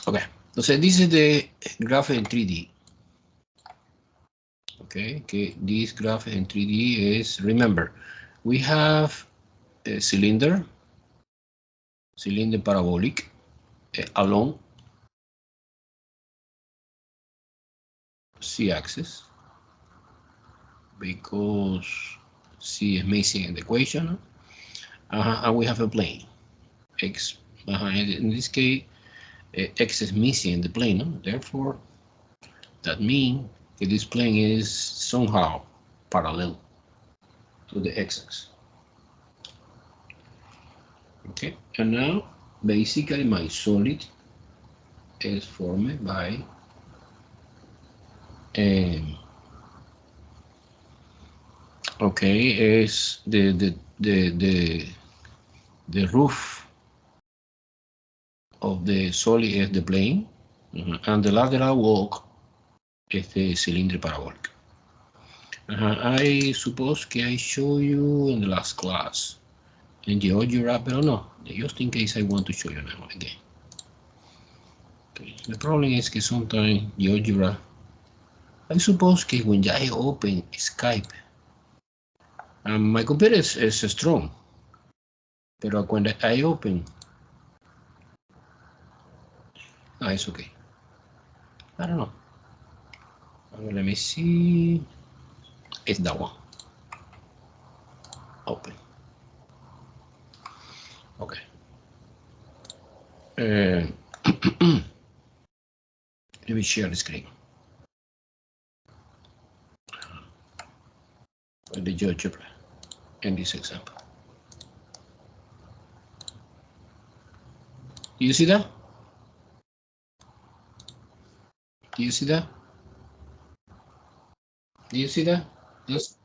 Okay, so this is the graph in 3D. Okay, this graph in 3D is, remember, we have a cylinder parabolic along c-axis because c is missing in the equation, and we have a plane x. In this case, x is missing in the plane, therefore that means that this plane is somehow parallel to the x-axis. Okay, and now basically my solid is formed by okay, is the roof of the solid is the plane, and the lateral walk is the cylindric parabolic. I suppose que I show you in the last class in GeoGebra, but no, just in case I want to show you now again. Okay. The problem is that sometimes GeoGebra, I suppose that when I open Skype, my computer is strong, but when I open, it's okay. I don't know. Let me see. It's that one. Open. Okay. Let me share the screen. The GeoGebra in this example. Do you see that? Do you see that? Do you see that? Yes.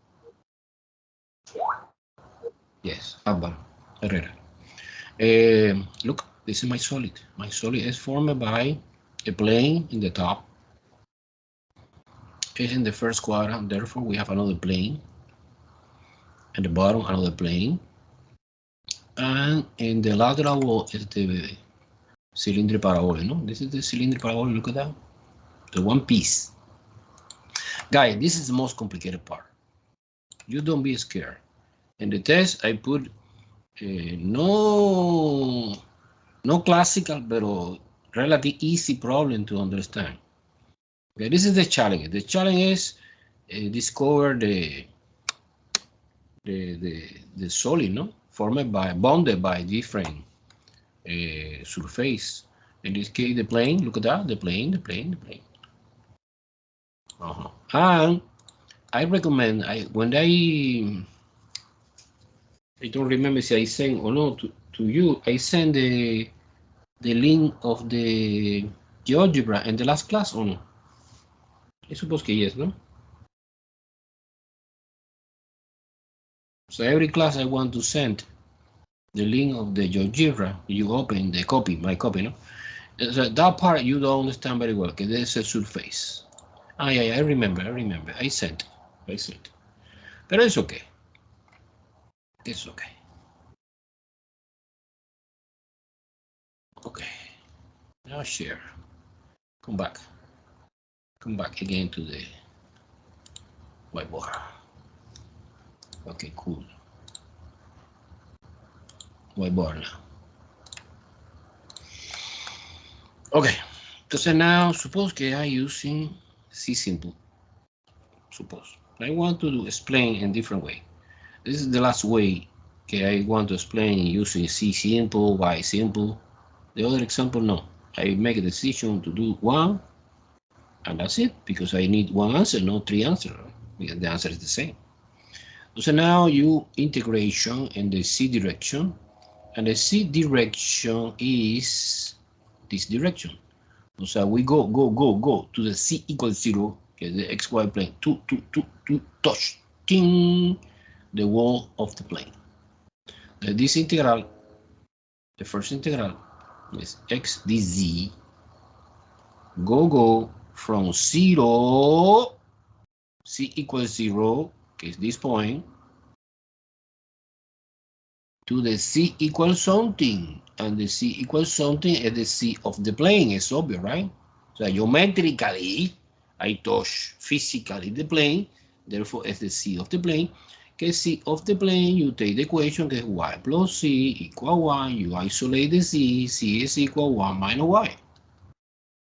Yes. Abba. Herrera. Look, this is my solid. My solid is formed by a plane in the top. It's in the first quadrant, therefore we have another plane. At the bottom, another plane. And in the lateral wall is the cylindric parabolic, no? This is the cylindric parabolic, look at that. The one piece. Guys, this is the most complicated part. You don't be scared. In the test, I put no classical, but relatively easy problem to understand. Okay, this is the challenge. The challenge is discover the solid, no, bonded by different surface. In this case, the plane. Look at that, the plane. And I recommend, when I don't remember if I send or not to you, I send the link of the GeoGebra in the last class or no? I suppose que yes, no? So every class I want to send the link of the GeoGebra. You open the copy, my copy, no? So that part you don't understand very well, because there's a surface. Yeah, I remember. I sent. But it's okay. It's okay. Okay. Now share. Come back again to the whiteboard. Okay, cool. Whiteboard now. Okay. So now suppose que I'm using C simple. Suppose I want to explain in different way. This is the last way. Okay, I want to explain using C simple, Y simple. The other example, no. I make a decision to do one, and that's it, because I need one answer, not three answers, because the answer is the same. So now you integration in the C direction, and the C direction is this direction. So we go to the C equals 0, okay, the XY plane, to touch ting, the wall of the plane. This integral, the first integral, is x dz, go from 0, C equals 0, okay, is this point, to the C equals something, and the C equals something is the C of the plane. It's obvious, right? So geometrically, I touch physically the plane, therefore it's the C of the plane. Que C of the plane, you take the equation que es y plus C equal 1, you isolate the C, C is equal 1 minus y.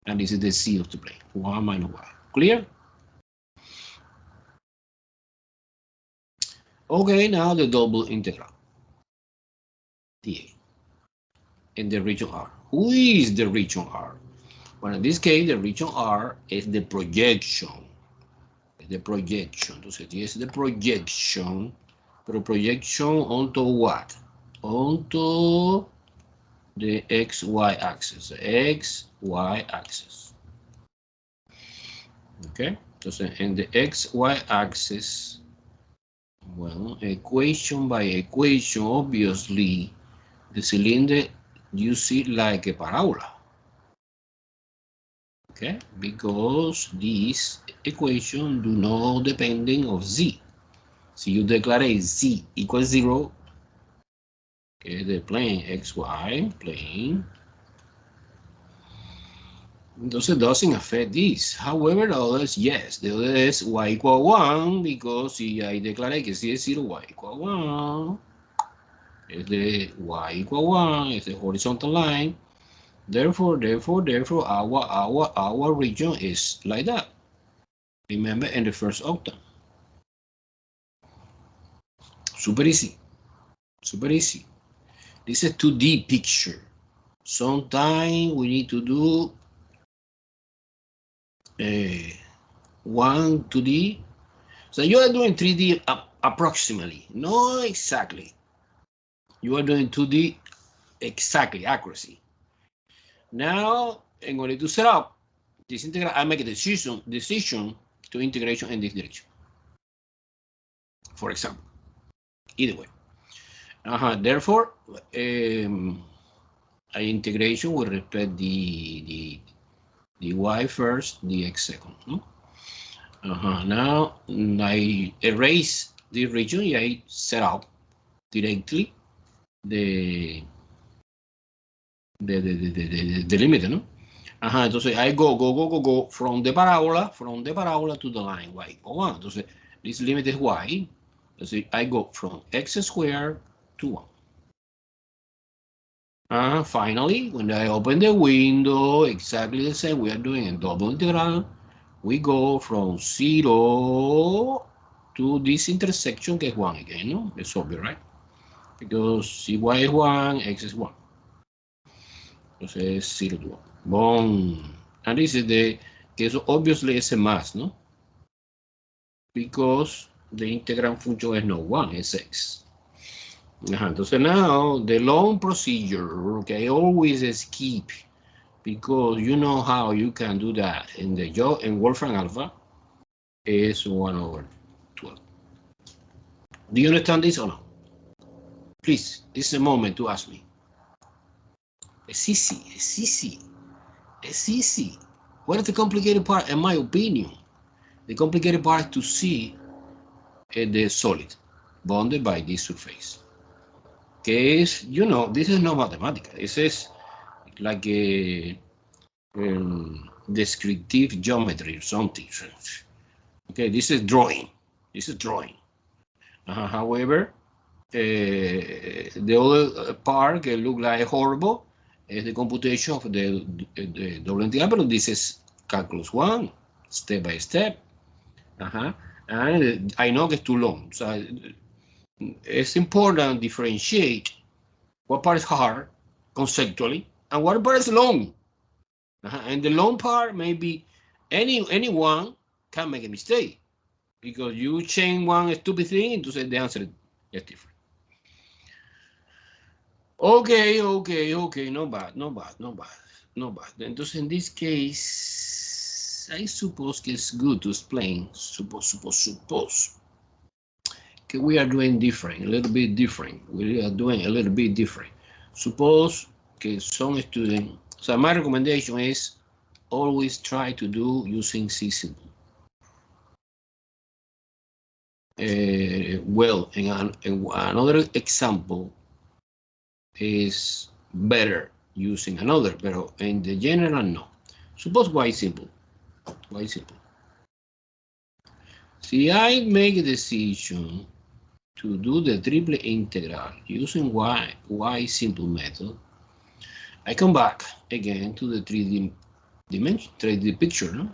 And this is the C of the plane, 1 minus y. Clear? Okay, now the double integral. dA in the region R. Who is the region R? Well, in this case, the region R is the projection. The projection. Entonces, es the projection. Pero projection onto what? Onto the XY axis. XY axis. Okay? Entonces, in the XY axis, well, equation by equation, obviously, the cylinder, you see like a parabola. Okay, because this equation do not depending of z. Si you declare z equals 0, okay, the plane xy plane, entonces doesn't affect this. However, the others, yes, the other is y equal 1, because si I declare que si es 0, y equal 1, is the y equal 1, is the horizontal line. Therefore, our region is like that. Remember, in the first octave. Super easy. Super easy. This is a 2D picture. Sometimes we need to do 1 2D. So you are doing 3D approximately, not exactly. You are doing 2D exactly, accuracy. Now, I'm going to set up this integral. I make a decision to integration in this direction. For example, either way. Therefore, I integration with respect the y first, the x second. No? Now I erase the region. I set up directly the limit, no? Entonces I go from the parabola to the line y equal 1. Entonces this limit is y. Entonces I go from x squared to 1. Finally, when I open the window, exactly the same we are doing in double integral. We go from 0 to this intersection que es 1 again, no? It's obvious, right? Because si y is 1, x is 1. Entonces 0 to 1. Boom. And this is the, que eso obviously is a mass, no? Because the integrand function is not 1, it's x. Entonces now the long procedure, okay, I always skip, because you know how you can do that in the Wolfram alpha is 1/12. Do you understand this or no? Please, this is a moment to ask me. It's easy. What is the complicated part? In my opinion, the complicated part is to see the solid bounded by this surface. Que you know, this is not mathematics. This is like a descriptive geometry or something. Okay, this is drawing. However, the other part que look like horrible is the computation of the double integral, but this is calculus 1, step by step. And I know it's too long, so it's important to differentiate what part is hard conceptually and what part is long. And the long part, maybe anyone can make a mistake, because you change one stupid thing into the answer is different. Okay, not bad. Entonces, in this case, I suppose que it's good to explain, suppose, que we are doing different, a little bit different. We are doing a little bit different. Suppose que some students, so my recommendation is always try to do using C simple. Well, in another example, is better using another, but in the general, no. Suppose y simple. Y simple. See, I make a decision to do the triple integral using y simple method. I come back again to the 3D dimension, 3D picture, no?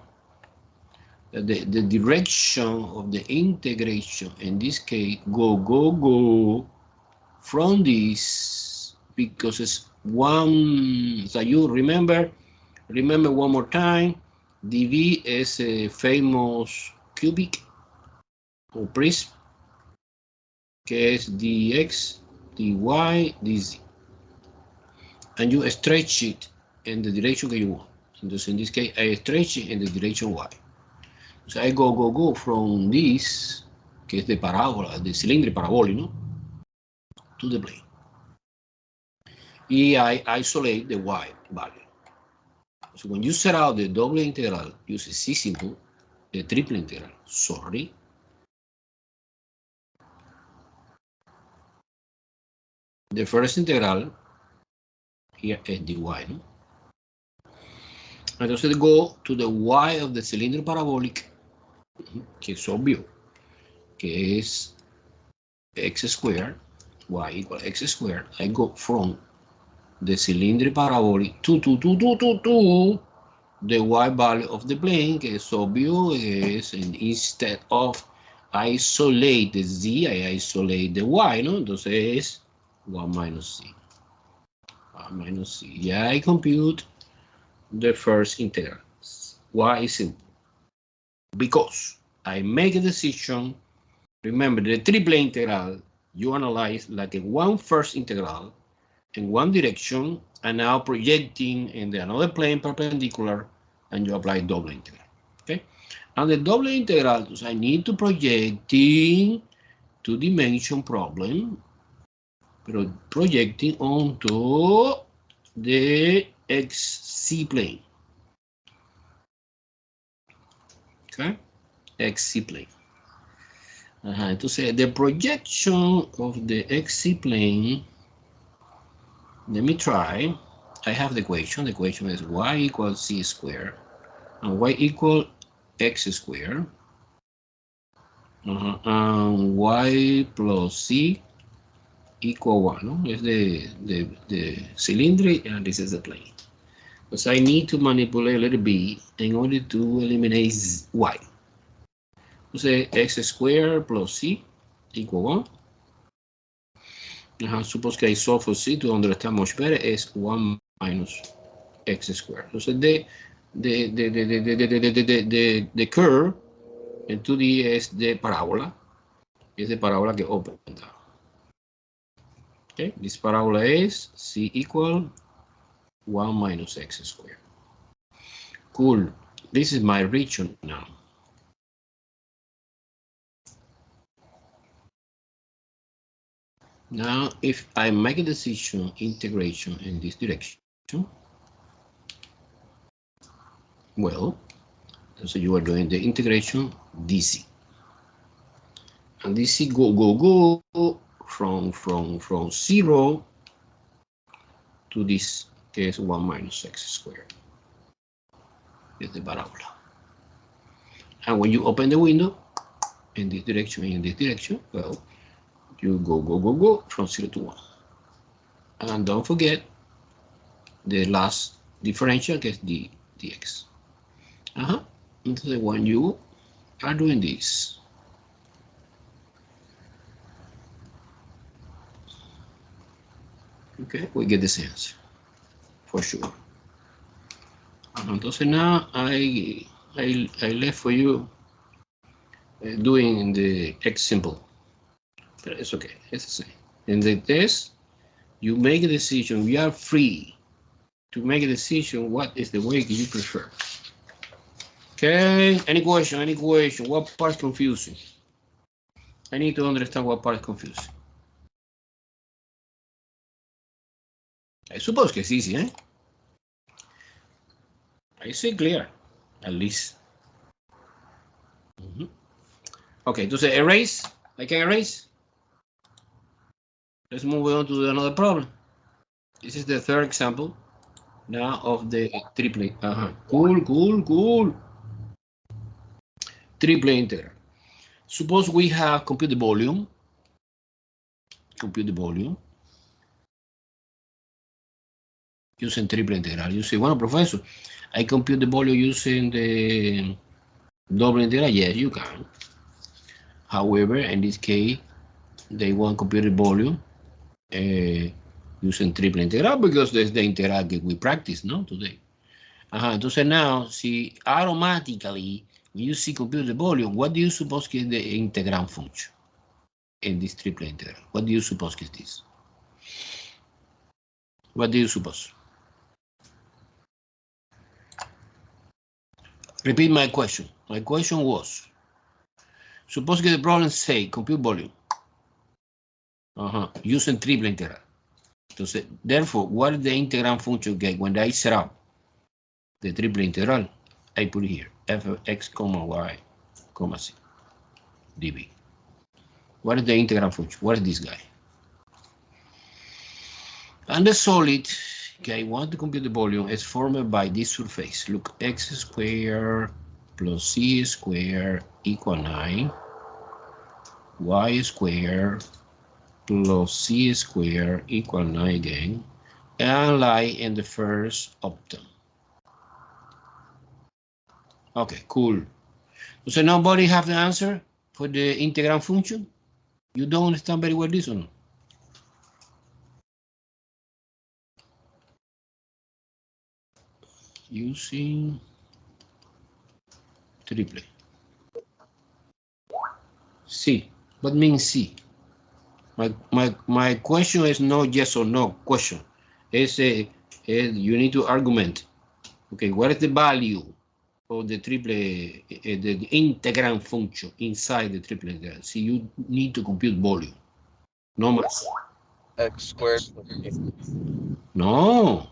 The direction of the integration in this case go from this, because it's one. So you remember one more time, dv is a famous cubic or prism, que es dx, dy, dz, and you stretch it in the direction that you want. Entonces, in this case, I stretch it in the direction y. So I go from this, que es de parábola, de cilindro parabólico, ¿no? To the plane. Y I isolate the y value. So when you set out the double integral, use C simple, the triple integral, sorry. The first integral here is dy, ¿no? Entonces go to the y of the cilindro parabolic, que es obvio, que es x squared, y equal x squared. I go from the cylindric parabolic to the y value of the plane, que es obvio, is, and instead of isolate the z, I isolate the y, ¿no? Entonces es 1 minus c. 1 minus c. Yeah, I compute the first integral. Why is simple? Because I make a decision. Remember, the triple integral, you analyze like a one first integral in one direction, and now projecting in the another plane perpendicular, and you apply double integral. Okay, and the double integral, I need to project in two-dimension problem, but projecting onto the xc plane. Okay, xc plane. Entonces, the projection of the xc plane, let me try. I have the equation. The equation is y equals c squared and y equal x squared, and y plus c equal 1. No? It's the cylindric, and this is the plane. So I need to manipulate a little bit in order to eliminate y. Say x squared plus c equal 1. Suppose que I solve for c to understand much better is 1 minus x squared. So the curve in 2D is the parabola. Is the parabola que open down. Okay, this parabola is c equal 1 minus x squared. Cool. This is my region now. Now, if I make a decision integration in this direction, well, so you are doing the integration dc, and dc go from 0 to this case 1 minus x squared. Is the parabola, and when you open the window in this direction, well, you go from 0 to 1. And don't forget the last differential is dx. So when you are doing this, okay, we get this answer for sure. Entonces now I left for you doing the x simple. But it's okay, it's the same. In the test, you make a decision. We are free to make a decision. What is the way you prefer? Okay, any question? What part is confusing? I need to understand what part is confusing. I suppose que it's easy, eh? I see clear, at least. Okay, entonces erase. I can erase. Let's move on to another problem. This is the third example now of the triplet. Cool. Triplet integral. Suppose we have compute the volume. Using triplet integral. You say, well, professor, I compute the volume using the double integral. Yes, you can. However, in this case, they want to compute the volume using triple integral because that's the integral that we practice, no, today. Entonces now, si automatically you see compute the volume, what do you suppose is the integrand function in this triple integral? What do you suppose is this? What do you suppose? Repeat my question. My question was, suppose that the problem say compute volume using triple integral. Entonces, therefore, what is the integrand function get when I set up the triple integral? I put it here, f of x comma y comma c dv. What is the integrand function? What is this guy? And the solid, okay, I want to compute the volume, is formed by this surface. Look, x squared plus c squared equal 9, y squared plus c squared equal 9 again, and lie in the first octave. Okay, cool. So nobody have the answer for the integrand function? You don't understand very well this one? Using triple. C. What means C? My question is no yes or no question. It's you need to argument. Okay, what is the value of the triple, the integrand function inside the triple integral? See, you need to compute volume. No more. X squared. No,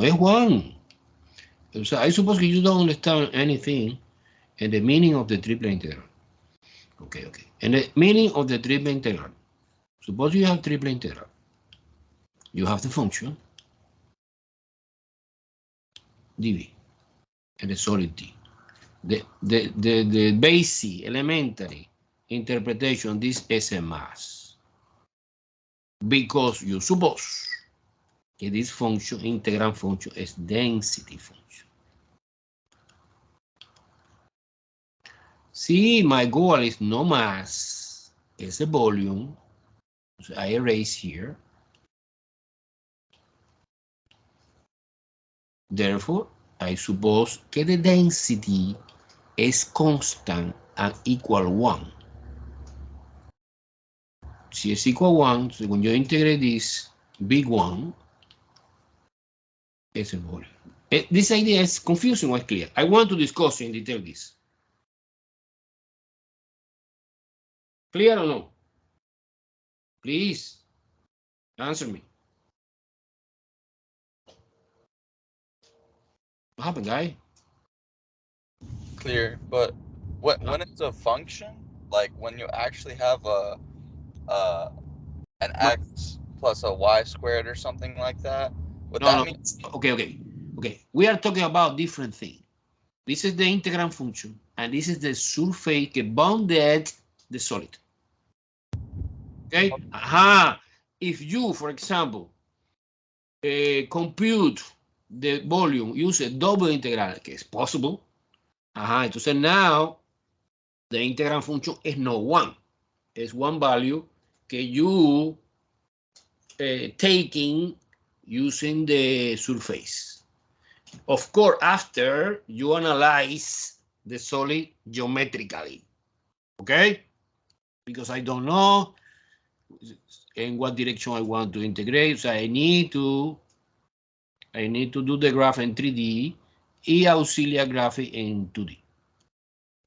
it's one. So I suppose you don't understand anything in the meaning of the triple integral. Okay. And the meaning of the triple integral. Suppose you have triple integral. You have the function dv and the solid t. The basic elementary interpretation, this is a mass. Because you suppose that this function, integrand function, is density function. See, my goal is no mass, it's a volume. So I erase here. Therefore, I suppose that the density is constant and equal 1. Si es equal 1, so when you integrate this big one, it's a volume. This idea is confusing or clear? I want to discuss in detail this. Clear or no? Please answer me. What happened, guy? Clear, but when it's a function, like when you actually have an x plus a y squared or something like that, would that mean? Okay. We are talking about different thing. This is the integrand function, and this is the surface that bounded the solid. Okay? If you, for example, compute the volume, use a double integral, que es possible. Entonces now the integrand function is not 1. It's one value que you taking using the surface. Of course, after you analyze the solid geometrically. Okay? Because I don't know in what direction I want to integrate. So I need to do the graph in 3D y auxiliar graphic in 2D.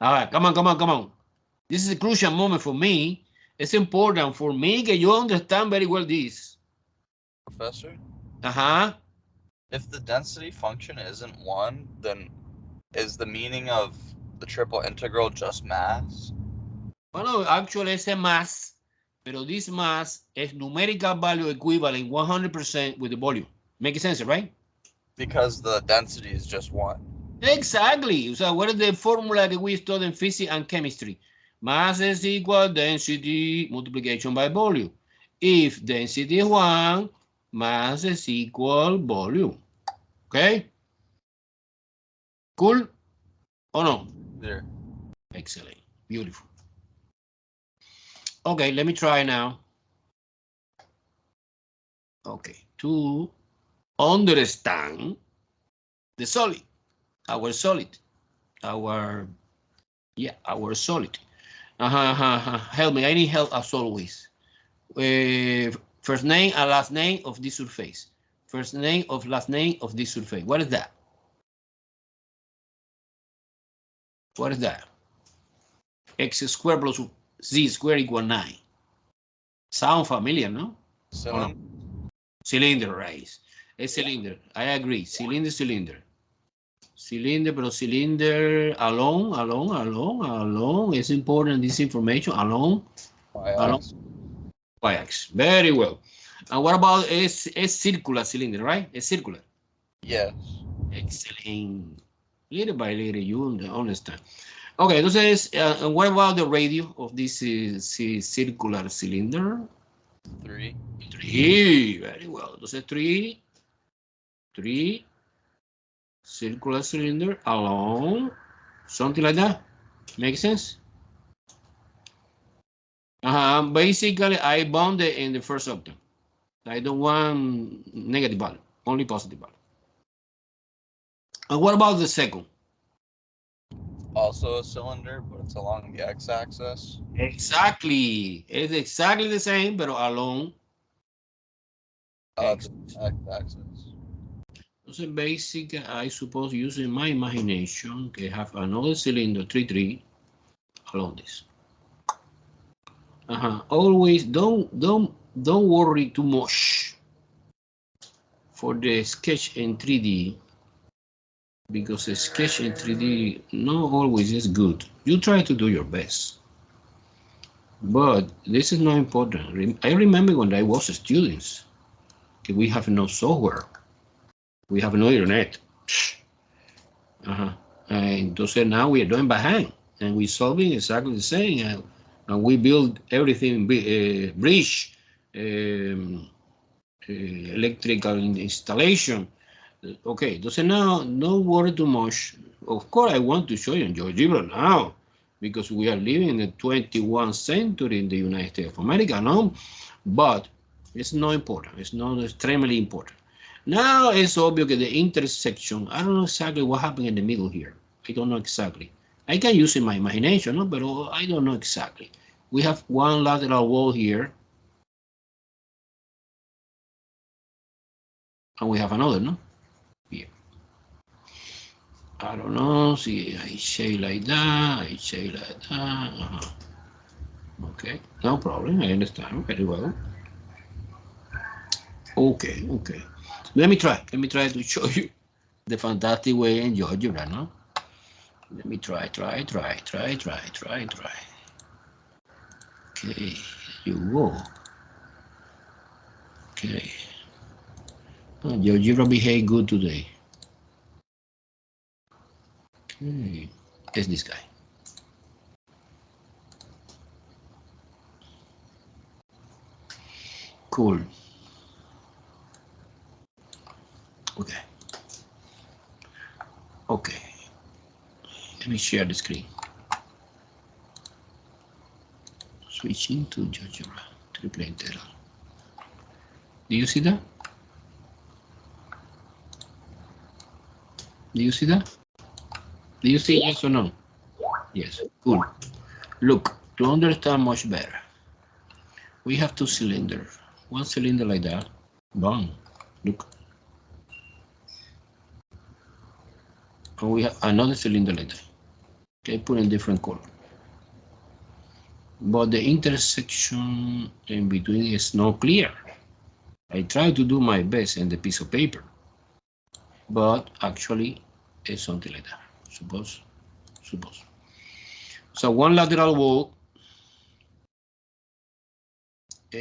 All right, come on. This is a crucial moment for me. It's important for me that you understand very well this. Professor? Uh-huh. If the density function isn't 1, then is the meaning of the triple integral just mass? Well, no, actually it's a mass Pero this mass is numerical value equivalent 100% with the volume. Make sense, right? Because the density is just 1. Exactly. O sea, what is the formula that we studied in physics and chemistry? Mass is equal density multiplication by volume. If density is 1, mass is equal volume. Okay? Cool or no? There. Excellent. Beautiful. Okay, let me try now. Okay, to understand the solid, our solid, our solid. Help me, I need help as always. First name and last name of this surface. First name of last name of this surface. What is that? What is that? X squared plus Z squared equal 9. Sound familiar, no? Cylinder. Cylinder, right? A cylinder. I agree. Cylinder, cylinder. Cylinder, pero cylinder alone. It's important, this information. Alone. Y-axis. Very well. And what about a circular cylinder, right? A circular. Yes. Excellent. Little by little, you understand. Okay, entonces, and what about the radius of this circular cylinder? 3. 3. Very well. Entonces, 3 circular cylinder along, something like that. Make sense? Basically, I bounded in the first octave. I don't want negative value, only positive value. And what about the second? Also a cylinder, but it's along the x-axis. Exactly. It's exactly the same, but along x-axis. So basic, I suppose, using my imagination, que have another cylinder 3 along this. Always don't worry too much for the sketch in 3D, because a sketch in 3D not always is good. You try to do your best, but this is not important. I remember when I was a student, we have no software, we have no internet. Entonces now we are doing by hand, and we're solving exactly the same, and we build everything, bridge, electrical installation. Okay, entonces now don't worry too much. Of course, I want to show you GeoGebra now, because we are living in the 21st century in the United States of America, no? But it's not important. It's not extremely important. Now it's obvious that the intersection, I don't know exactly what happened in the middle here. I don't know exactly. I can use in my imagination, no? But I don't know exactly. We have one lateral wall here, and we have another, no? Here. I don't know. See, I say like that. I say like that. Okay, no problem. I understand very well. Okay. Let me try to show you the fantastic way in GeoGebra, no? Let me try. Okay, you go. Okay. GeoGebra behave good today. Okay, it's this guy. Cool. Okay. Let me share the screen. Switching to GeoGebra, triple integral. Do you see that? Do you see that? Do you see yes or no? Yes, cool. Look, to understand much better, we have two cylinders. One cylinder like that. Boom. Look. And we have another cylinder like that. Okay, put in different color. But the intersection in between is not clear. I try to do my best in the piece of paper, but actually it's something like that. Suppose. So one lateral wall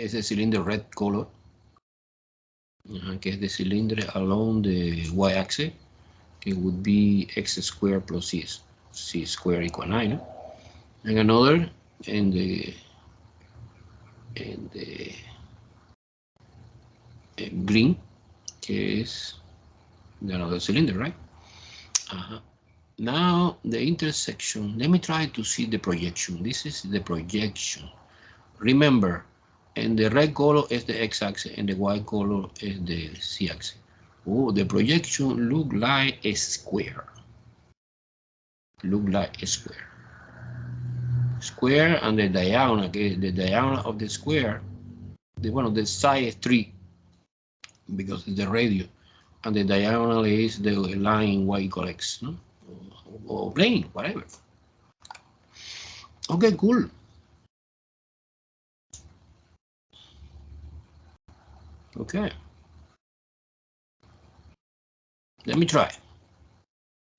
es the cylinder red color, que es the cylinder along the y-axis, it would be x squared plus c squared equal 9, no? And another in the green, que es another cylinder, right? Now the intersection, let me try to see the projection. This is the projection. Remember, and the red color is the x-axis and the white color is the z-axis. Oh, the projection look like a square. Look like a square. Square and the diagonal, okay, the diagonal of the square, the side is 3 because it's the radius, and the diagonal is the line y equals x, no? Or plane, whatever. Okay, cool. Okay. Let me try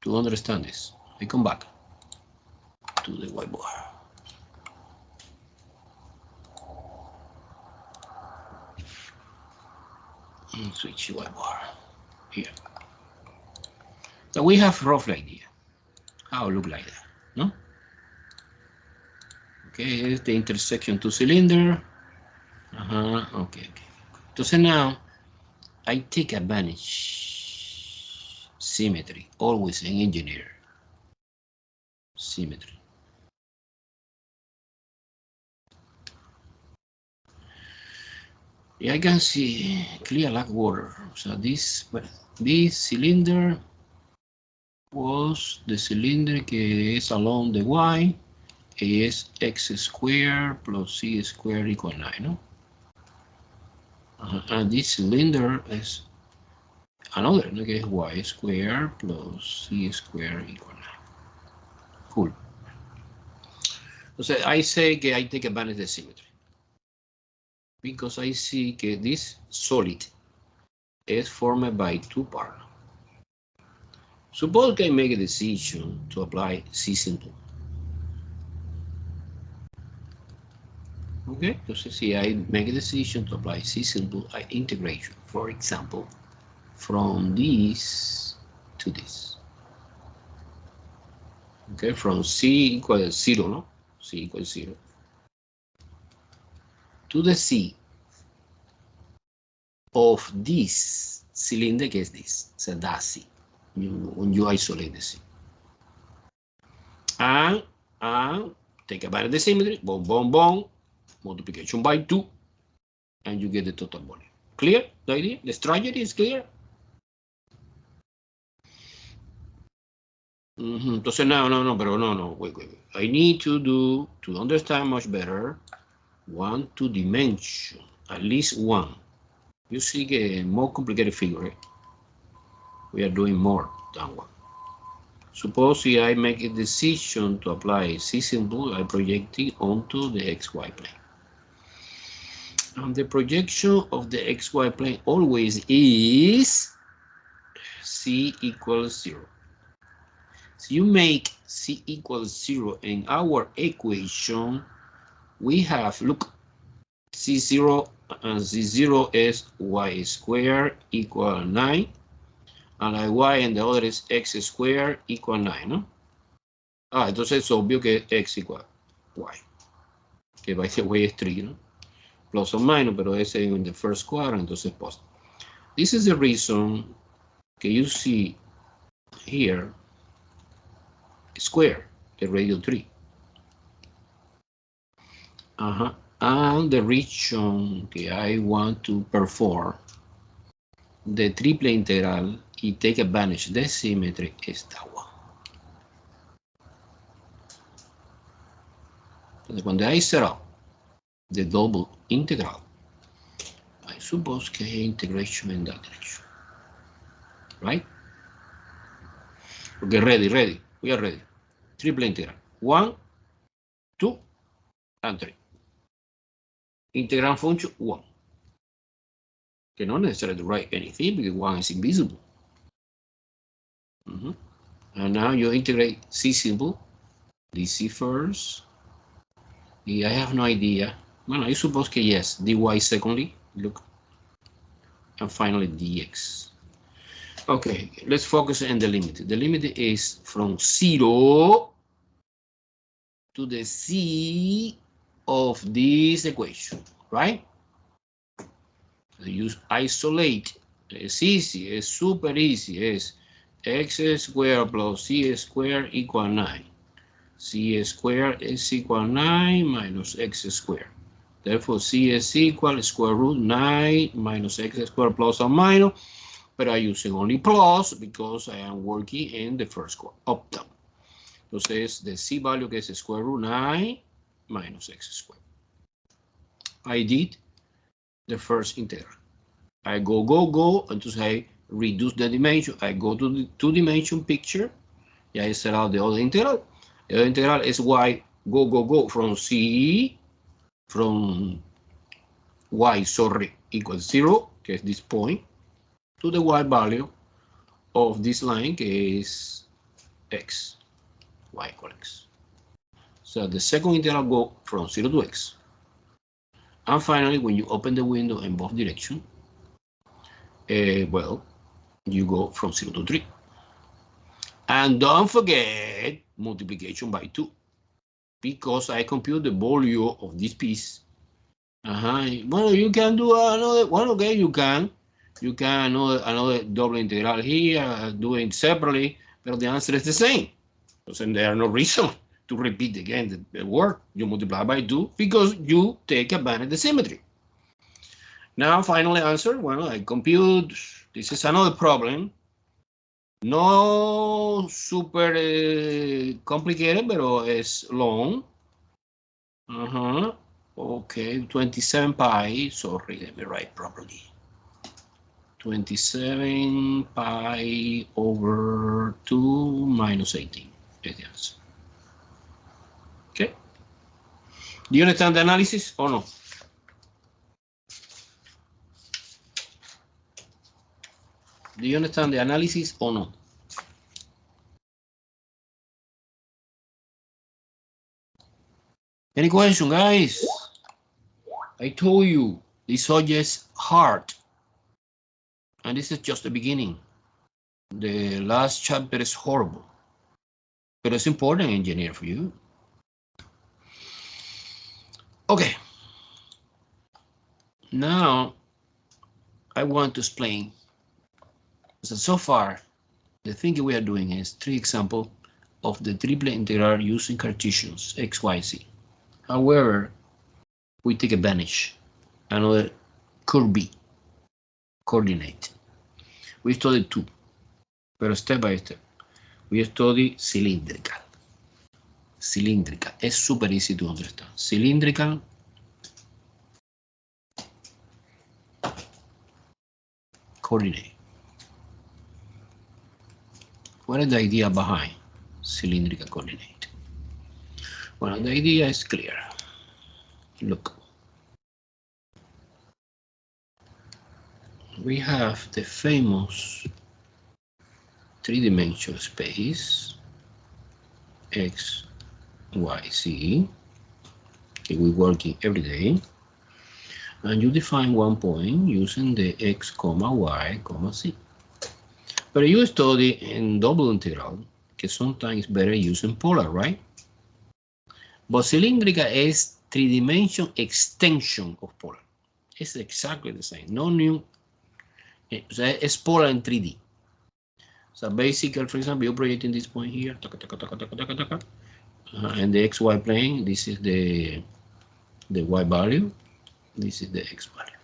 to understand this. I come back to the whiteboard. Switch whiteboard here. So we have rough idea how it look like that, no? Okay, here's the intersection to cylinder. Okay. So now I take advantage symmetry, always an engineer. Symmetry. Yeah, I can see clear like water. So this cylinder was the cylinder que es along the y, is x squared plus c squared equal 9, no? And this cylinder is another, no, que es y squared plus c squared equal 9. Cool. So I say que I take advantage of symmetry because I see que this solid is formed by two parts. Suppose I make a decision to apply C simple. Okay, entonces si I make a decision to apply C simple, I integrate, for example, from this to this. Okay, from C equals 0, no? C equals 0. To the C of this cylinder, que es this. So that's C. When you isolate the C. And take advantage of the symmetry, boom, multiplication by 2, and you get the total volume. Clear the idea? The strategy is clear? Entonces, no, wait. I need to understand much better, one two dimension, at least one. You see a more complicated figure, we are doing more than one. Suppose I make a decision to apply C simple, I project it onto the XY plane. And the projection of the XY plane always is C equals 0. So you make C equals 0 in our equation, we have, look, C0 and C0 is y squared equal 9. And la y and the other is x squared equal 9, ¿no? Entonces es obvio que x igual y. Que by the way es 3, ¿no? Plus or minus, pero ese in the first quadrant, entonces post. This is the reason que you see here square, the radius 3. And the region que I want to perform the triple integral y take advantage de symmetry is that one. Entonces, cuando I set up the double integral, I suppose que hay integration in that direction, right? Okay, ready, we are ready. Triple integral, 1, 2, and 3. Integral function 1. Que not necessarily to write anything because 1 is invisible. And now you integrate C simple, DC first. I have no idea Bueno, I suppose que yes, dy secondly, look, and finally dx. Okay, let's focus on the limit. The limit is from 0 to the c of this equation, right? You isolate. It's easy, it's super easy. It's x squared plus c squared equal 9. C squared is equal 9 minus x squared. Therefore, C is equal square root 9 minus x squared plus or minus, but I'm using only plus because I am working in the first up-down. Entonces, the C value que es square root 9 minus x squared. I did the first integral. I go, entonces I reduce the dimension. I go to the two-dimension picture. Y ahí será the other integral. The other integral is y, go from C, from y, sorry, equals 0, que es this point, to the y value of this line, que is x, y equal x. So the second integral go from 0 to x. And finally, when you open the window in both directions, well, you go from 0 to 3. And don't forget multiplication by 2, because I compute the volume of this piece. Well, you can do another one. Okay, you can another double integral here, do it separately, but the answer is the same. So there are no reason to repeat again the word. You multiply by 2 because you take advantage of the symmetry. Now, final answer. Well, I compute. This is another problem. No super complicated, but it's long. Okay, 27 pi. Sorry, let me write properly. 27 pi over 2 minus 18 is the answer. Okay. Do you understand the analysis or no? Do you understand the analysis or no? Any question, guys? I told you this subject's hard. And this is just the beginning. The last chapter is horrible. But it's important, engineer, for you. Okay. Now, I want to explain. So far, the thing we are doing is 3 examples of the triple integral using Cartesians, x, y, z. However, we take advantage another curve B coordinate. We studied 2, but step by step. We study cylindrical. Cylindrical is super easy to understand. Cylindrical coordinate. What is the idea behind cylindrical coordinate? Well, the idea is clear. Look. We have the famous 3-dimensional space x, y, z that we're working every day, and you define one point using the x, y, z. But you study in double integral, que sometimes better using polar, right? But cylindrical is 3-dimensional extension of polar. It's exactly the same. No new. It's polar in 3D. So basically, for example, you're projecting this point here, and the xy plane. This is the y value. This is the x value,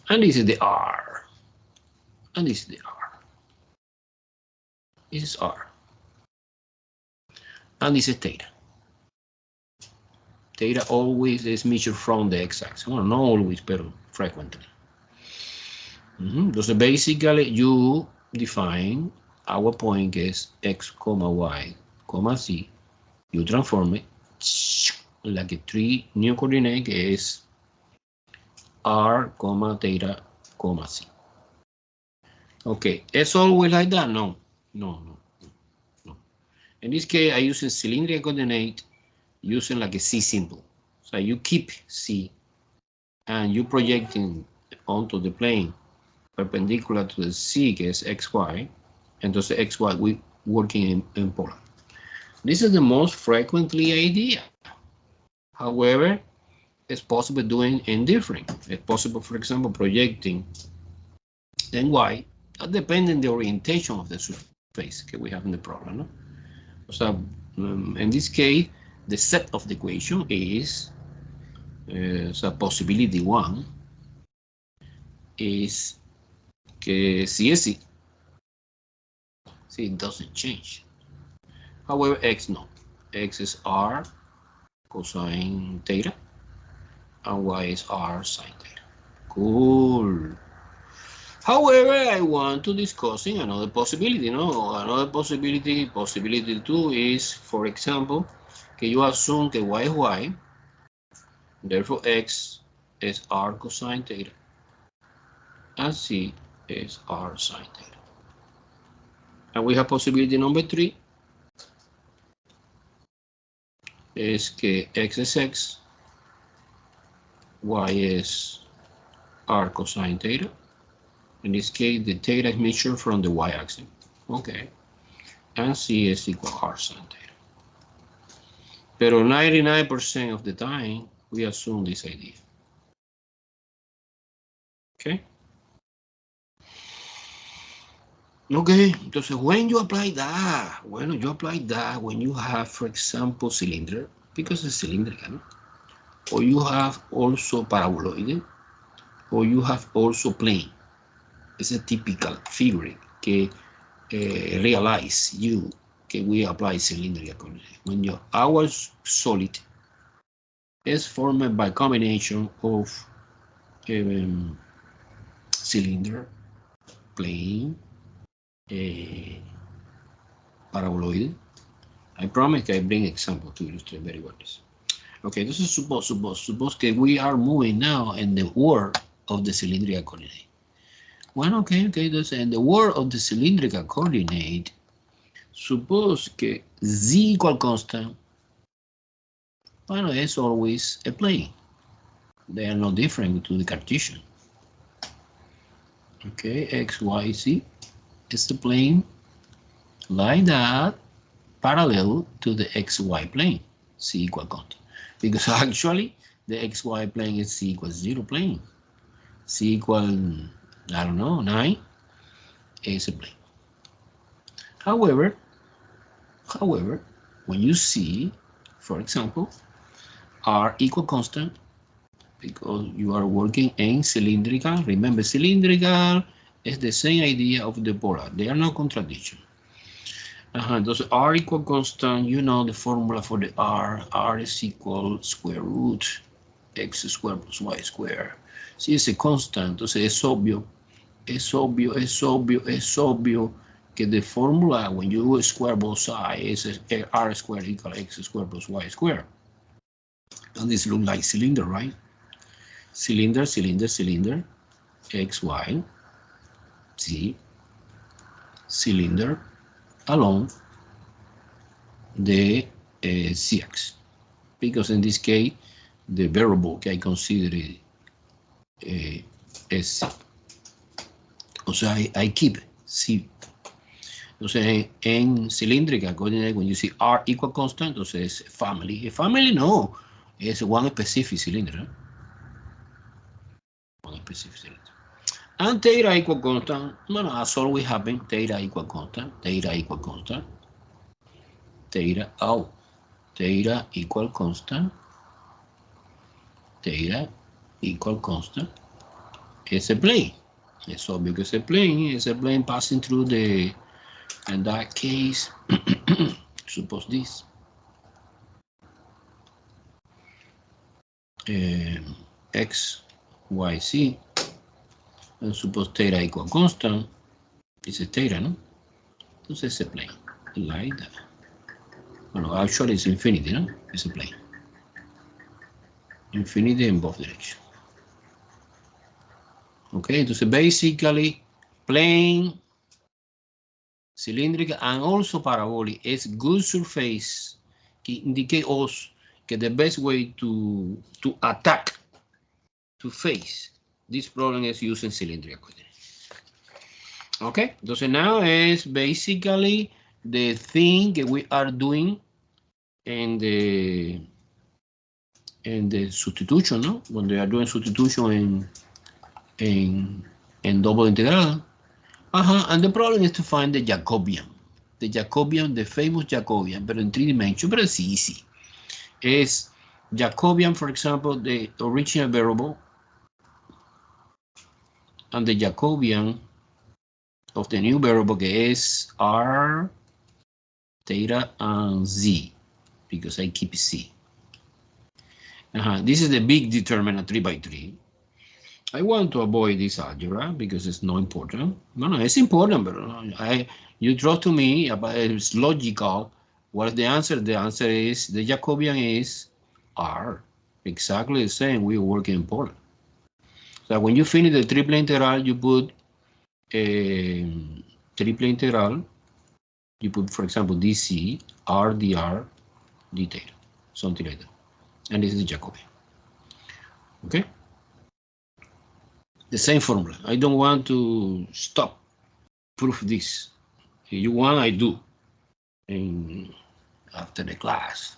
and this is the r, and this is the r. This is r, and this is theta. Theta always is measured from the x-axis. Well, not always, but frequently. So basically, you define our point is x, y, z. You transform it like a 3 new coordinate is r, theta, z. Okay, it's always like that? No. In this case, I use a cylindrical coordinate using like a C simple. So you keep C and you projecting onto the plane perpendicular to the C, que es XY, entonces XY we working in polar. This is the most frequently idea. However, it's possible doing in different. It's possible, for example, projecting then Y, depending the orientation of the surface that we have in the problem. No? So in this case, the set of the equation is so possibility one is que si es C, see, it doesn't change. However, X no. X is R cosine theta and Y is R sine theta. Cool. However, I want to discussing another possibility. No, another possibility two is, for example, que yo assume que Y es Y, therefore X is R cosine theta and C is R sine theta. And we have possibility number three is que X is X, Y is R cosine theta. In this case, the theta is measured from the y-axis. Okay. And C is equal R sine theta. Pero 99% of the time, we assume this idea. Okay. Okay, entonces when you apply that, bueno, you apply that when you have, for example, cylinder, because it's cylindrical, no? Or you have also paraboloid, or you have also plane. It's a typical figure que realize you que we apply cylindrical. When our solid is formed by combination of cylinder, plane, paraboloid. I promise I bring example to illustrate very well this. Okay, this is suppose that we are moving now in the world of the cylindrical coordinate. Well, okay, that's in the world of the cylindrical coordinate. Suppose que Z equal constant, well, it's always a plane. They are no different to the Cartesian. Okay, X, Y, Z is the plane like that, parallel to the XY plane, C equal constant. Because actually, the XY plane is C equals 0 plane. C equal, I don't know, 9 is a plane. However, when you see, for example, R equal constant, because you are working in cylindrical, remember cylindrical is the same idea of the polar, they are no contradiction. Those R equal constant, you know the formula for the R is equal square root X squared plus Y squared. Si es a constant, entonces es obvio que the formula when you square both sides is R squared equal X squared plus Y squared. And this looks like cylinder, right? Cylinder, X, Y, Z, cylinder along the CX. Because in this case, the variable que I consider is C. O sea, I keep C. Entonces, en cylindrical coordinate, when you see R equal constant, entonces es family. A family no, es one specific cylinder. One specific cylinder. And theta equal constant, well, as always happen, theta equal constant, theta equal constant, theta equal constant, theta equal constant. It's a plane. It's obvious it's a plane passing through the, in that case, suppose this. X, Y, Z, and suppose theta equal constant, it's a theta, no? Entonces it's a plane, like that. Well, actually it's infinity, no? It's a plane. Infinity in both directions. Okay, entonces basically, plane, cylindrical, and also parabolic is good surface que indicate us que the best way to attack, to face this problem is using cylindrical coordinates. Okay, entonces now is basically the thing that we are doing in the substitution, no? When they are doing substitution in double integral. And the problem is to find the Jacobian. The Jacobian, the famous Jacobian, but in 3 dimensions, but it's easy. It's Jacobian, for example, the original variable, and the Jacobian of the new variable is R, theta, and Z, because I keep C. This is the big determinant 3 by 3. I want to avoid this algebra because it's not important. No, it's important, but you draw to me about it's logical. What's the answer? The answer is the Jacobian is R. Exactly the same. We work in Poland. So when you finish the triple integral, you put a triple integral. You put, for example, dc, r dr, d theta, something like that. And this is the Jacobian. Okay? The same formula. I don't want to stop proof this. If you want, I do. After the class,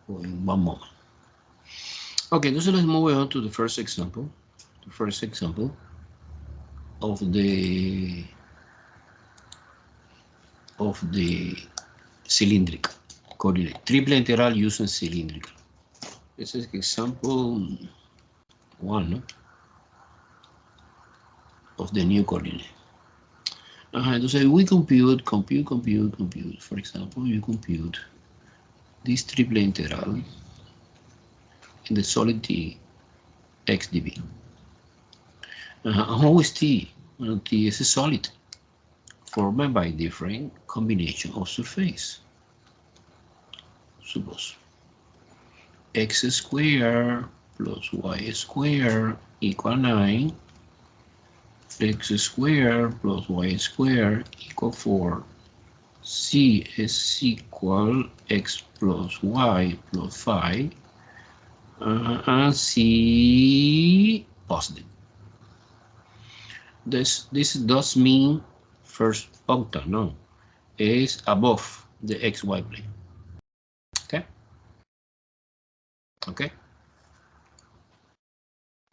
or in one moment. Okay, so let's move on to the first example. The first example of the cylindric coordinate. Triple integral using cylindrical. This is example 1, no? Of the new coordinate. Entonces we compute. For example, you compute this triple integral in the solid T x dv. How is T? Well, T is a solid formed by different combination of surface. Suppose x squared plus y squared equal 9. X squared plus y squared equal 4. C is equal x plus y plus 5. And C positive. This does mean first octa, no, is above the xy plane. Okay? Okay?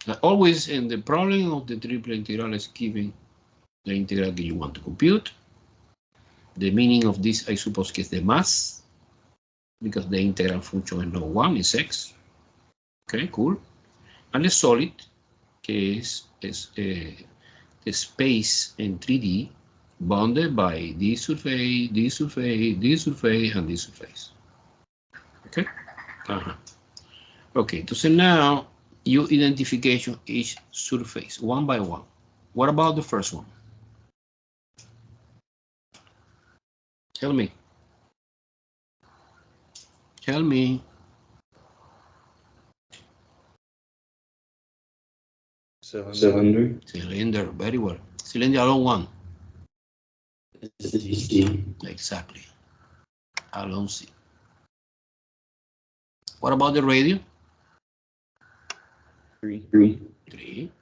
Now, always in the problem of the triple integral is given the integral that you want to compute. The meaning of this, I suppose, is the mass, because the integral function is not 1, is x. Okay, cool. And the solid, is the space in 3D bounded by this surface, this surface, this surface, and this surface. Okay? Okay, so now you identification each surface one by one. What about the first one? Tell me. Tell me. Cylinder. Cylinder, very well. Cylinder along one. C. Exactly. Along C. What about the radio? 3.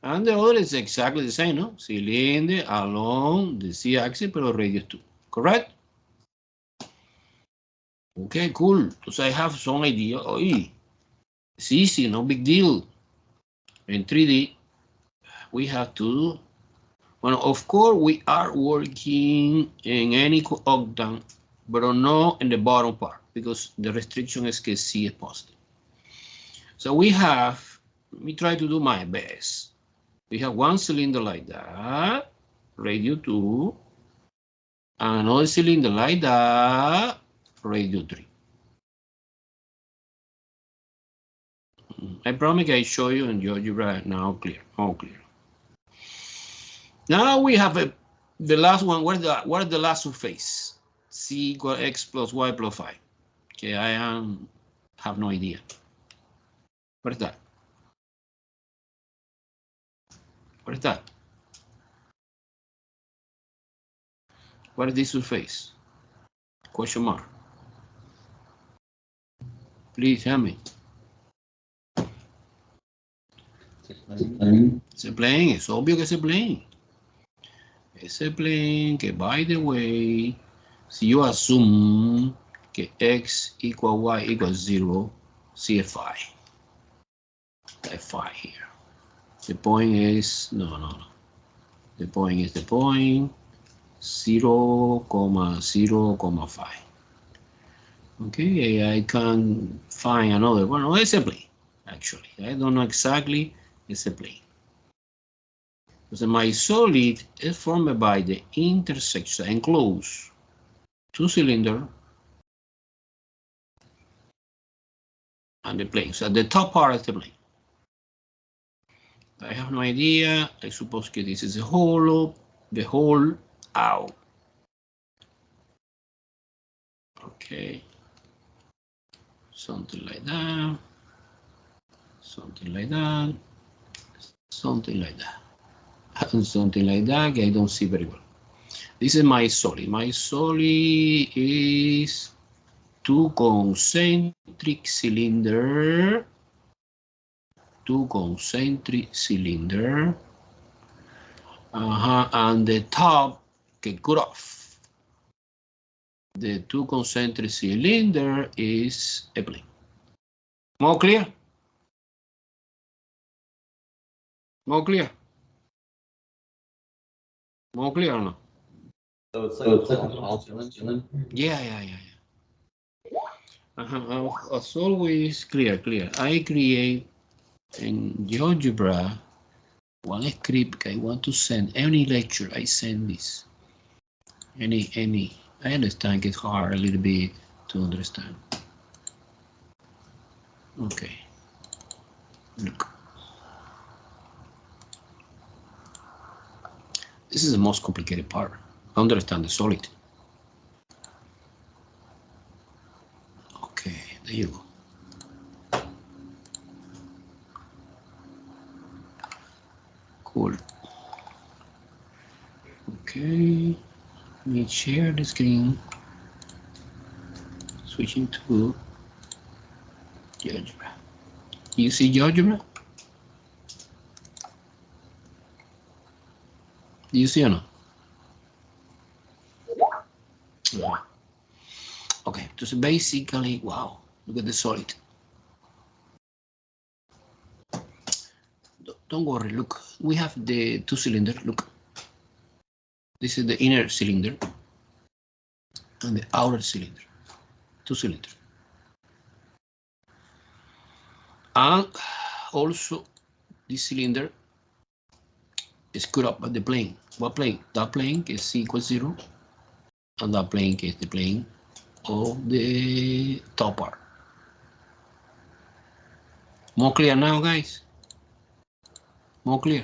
And the other is exactly the same, no? Cylinder along the C-axis, but radius 2. Correct? Okay, cool. So I have some idea. Oh, it's easy, no big deal. In 3D, we have to, well, of course, we are working in any octane, but not in the bottom part, because the restriction is that C is positive. So we have, let me try to do my best. We have one cylinder like that, radius 2, another cylinder like that, radius 3. I promise I show you in GeoGebra now clear, all clear. Now we have the last one. What is the last surface? C equal x plus y plus 5. Okay, I have no idea. What is that? What is that? What is this surface? Question mark. Please help me. Ese plane, es obvio que ese plane. Ese plane que, by the way, si yo assume que x equal y equals 0, see phi. Phi here. The point is, no. The point is the point 0, 0, 5. Okay, I can find another one. Oh, it's a plane, actually. I don't know exactly, it's a plane. So my solid is formed by the intersection, enclosed two cylinder and the plane. So the top part of the plane. I have no idea. I suppose that this is the whole out. Okay. Something like that. Something like that. Something like that. And something like that. Okay, I don't see very well. This is my solid. My solid is two concentric cylinder. Two concentric cylinder. And the top get cut off. The two concentric cylinder is a plane. More clear? More clear? More clear or no? So it's like an alternate cylinder? Yeah. As always, clear. I create in GeoGebra one script I want to send. Any lecture I send this. Any. I understand it's hard a little bit to understand. Okay. Look. This is the most complicated part. Understand the solid. Okay, there you go. Cool. Okay, let me share the screen. Switching to GeoGebra. You see GeoGebra? Do you see or not? Yeah. Okay, so basically, wow, look at the solid. Don't worry, look, we have the two cylinder, look. This is the inner cylinder and the outer cylinder, two cylinder. And also this cylinder is cut up by the plane. What plane? That plane is equals 0, and that plane is the plane of the top part. More clear now, guys? More clear?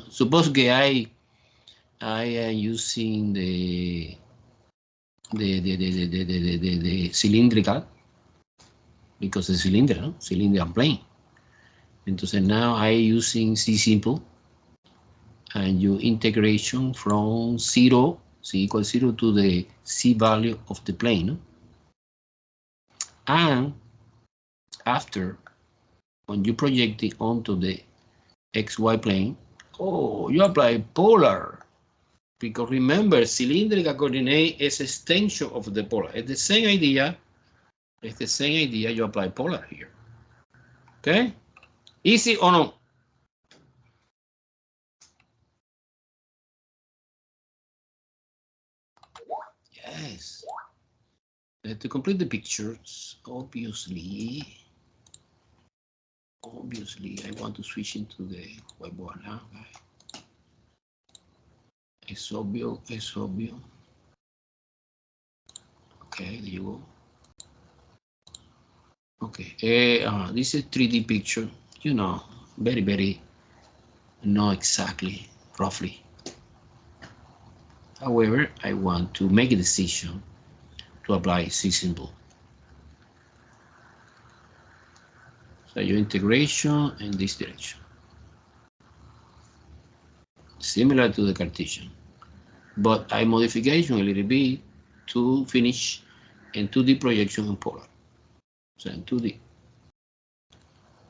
Suppose que I am using the cylindrical, because the cylinder, no? Cylinder and plane. Entonces now I using C simple, and you integration from 0, C equals 0 to the C value of the plane. No? And after, when you project it onto the XY plane, you apply polar. Because remember, cylindrical coordinate is extension of the polar. It's the same idea. It's the same idea. You apply polar here. Okay? Easy or no? Yes. To complete the pictures, obviously, I want to switch into the whiteboard now. It's obvious. Okay, there you go. Okay, this is 3D picture. You know, very, not exactly, roughly. However, I want to make a decision to apply C symbol. So your integration in this direction. Similar to the Cartesian, but I modification a little bit to finish in 2D projection in polar. So in 2D,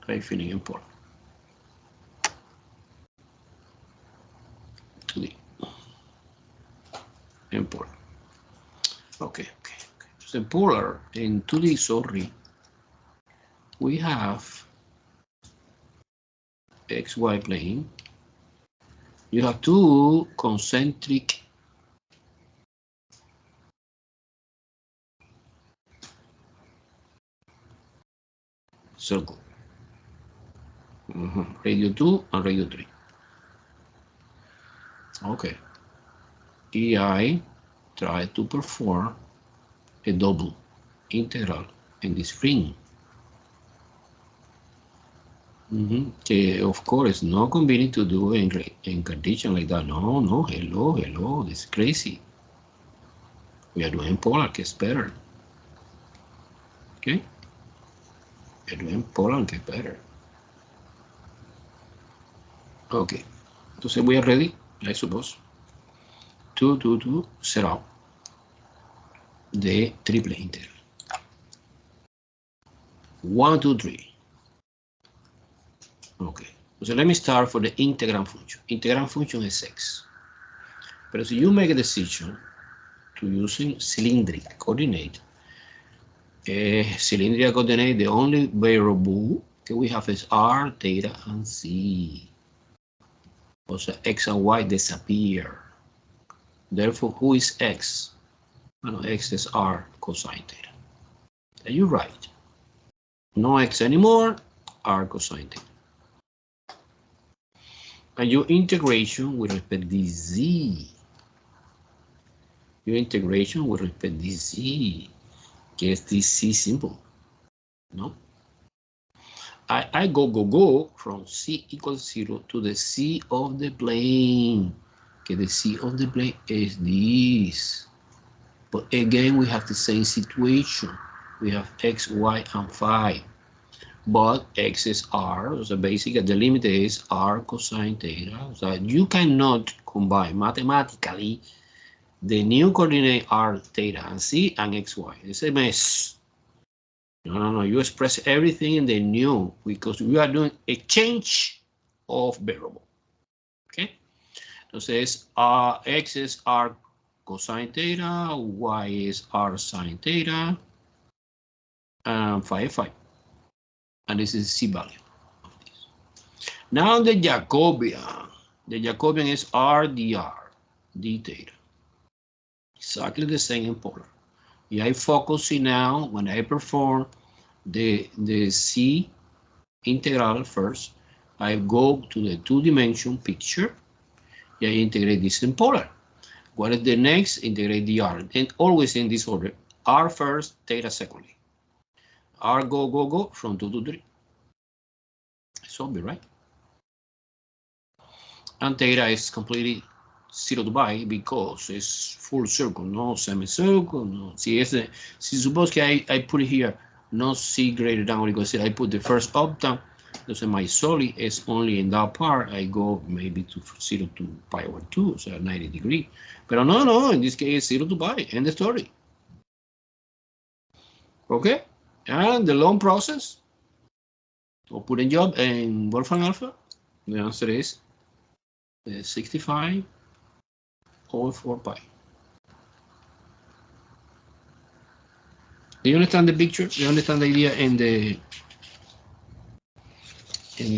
right, finish in polar. 2D in polar. Okay. So in polar, in 2D, sorry, we have XY plane. You have two concentric circle. Radio 2 and radio 3. Okay. EI try to perform a double integral in this ring. Of course, it's not convenient to do in condition like that. No, hello, this is crazy. We are doing polar, que es better. Okay? We are doing polar, que es better. Okay. Entonces we are ready, I suppose, to set up the triple integral. 1, 2, 3. Okay, so let me start for the integrand function. Integrand function is x. But if you make a decision to using cylindric coordinate, cylindrical coordinate, the only variable that we have is r, theta, and c. Also, x and y disappear. Therefore, who is x? Well, x is r cosine theta. Are you right? No x anymore, r cosine theta. And your integration with respect to z. Your integration with respect to z. Guess this c simple. No? I go from c equals 0 to the c of the plane. Okay, the c of the plane is this. But again, we have the same situation. We have x, y, and phi. But x is r, so basically the limit is r cosine theta. So you cannot combine mathematically the new coordinate r, theta, and c, and xy. It's a mess. No, you express everything in the new because we are doing a change of variable. Okay? Entonces, x is r cosine theta, y is r sine theta, and phi is phi. And this is c value of this. Now the Jacobian is r dr, d theta. Exactly the same in polar. I focus now when I perform the c integral first. I go to the 2-dimension picture. I integrate this in polar. What is the next? Integrate dr, and always in this order. R first, theta secondly. R go from 2 to 3. So be right. And theta is completely 0 to pi because it's full circle, no semicircle, no. Si suppose I put it here, no c greater than or equal to 0, I put the first octave, so my solid is only in that part, I go maybe to 0 to pi over 2, so 90 degrees. But no, in this case, 0 to pi, end the story. Okay, and the long process, or put in job in Wolfram Alpha, the answer is 65 over 4 pi. Do you understand the picture? Do you understand the idea in the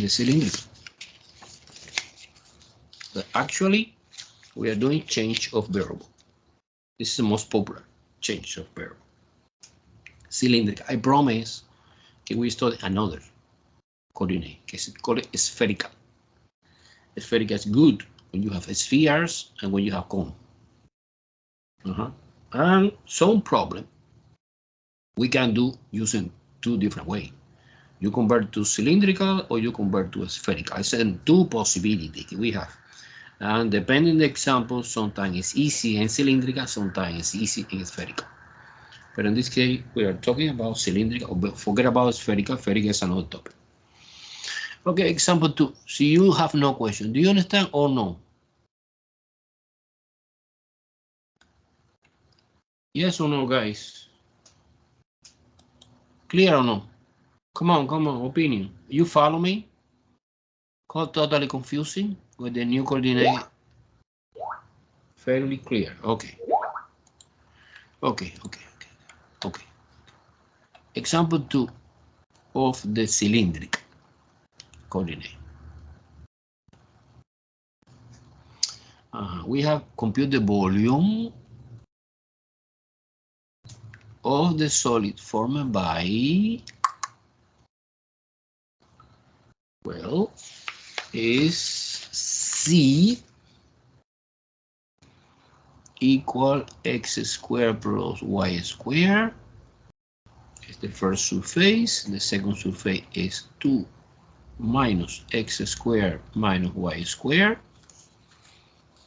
cylindrical? But actually, we are doing change of variable. This is the most popular change of variable. Cylindrical. I promise that we study another coordinate, because it's called spherical. Spherical is good when you have spheres and when you have cone. And some problem we can do using 2 different ways. You convert to cylindrical or you convert to spherical. I said 2 possibilities we have. And depending on the example, sometimes it's easy in cylindrical, sometimes it's easy in spherical. But in this case, we are talking about cylindrical. Forget about spherical. Spherical is another topic. Okay, example 2. So you have no question. Do you understand or no? Yes or no, guys? Clear or no? Come on, opinion. You follow me? Totally confusing with the new coordinate? Fairly clear. Okay. Okay. Example 2 of the cylindric coordinate. We have compute the volume of the solid formed by, well, is C equal x squared plus y squared. It's the first surface. The second surface is 2 minus x squared minus y squared.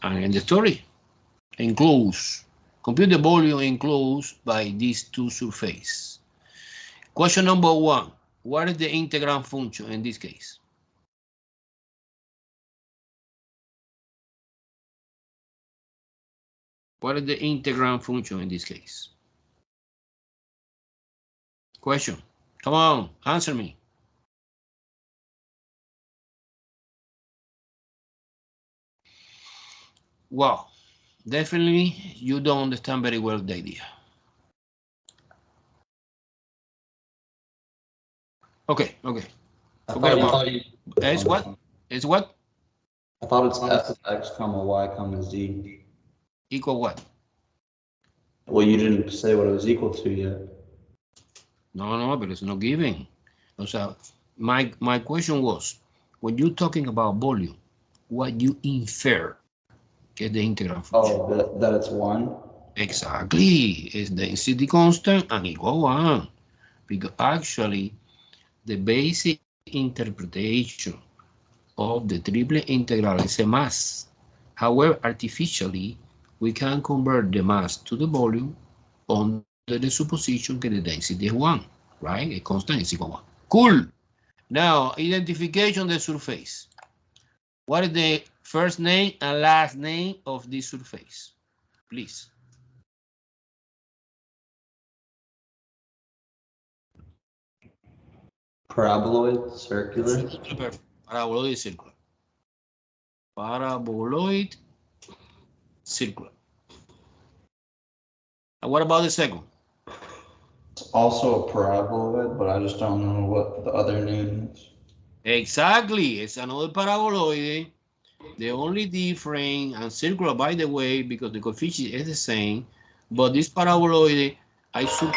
And in the story, enclosed. Compute the volume enclosed by these two surfaces. Question number 1. What is the integrand function in this case? What is the integrand function in this case? Question. Come on, answer me. Wow, definitely you don't understand very well the idea. Okay. Forget about it. It's what? It's what? I thought it's f of x comma y comma z. Equal what? Well, you didn't say what it was equal to yet. No, but it's not given. So my question was, when you're talking about volume, what you infer get the integral function? Oh, that it's 1? Exactly. It's density constant and equal 1. Because actually, the basic interpretation of the triplet integral is a mass. However, artificially, we can convert the mass to the volume under the supposition that the density is 1, right? A constant is equal 1. Cool. Now, identification of the surface. What is the first name and last name of this surface? Please. Paraboloid, circular. Paraboloid circular. Paraboloid circular. And what about the second? It's also a paraboloid, but I just don't know what the other name is. Exactly. It's another paraboloid. The only difference, and circular, by the way, because the coefficient is the same, but this paraboloid, I suppose,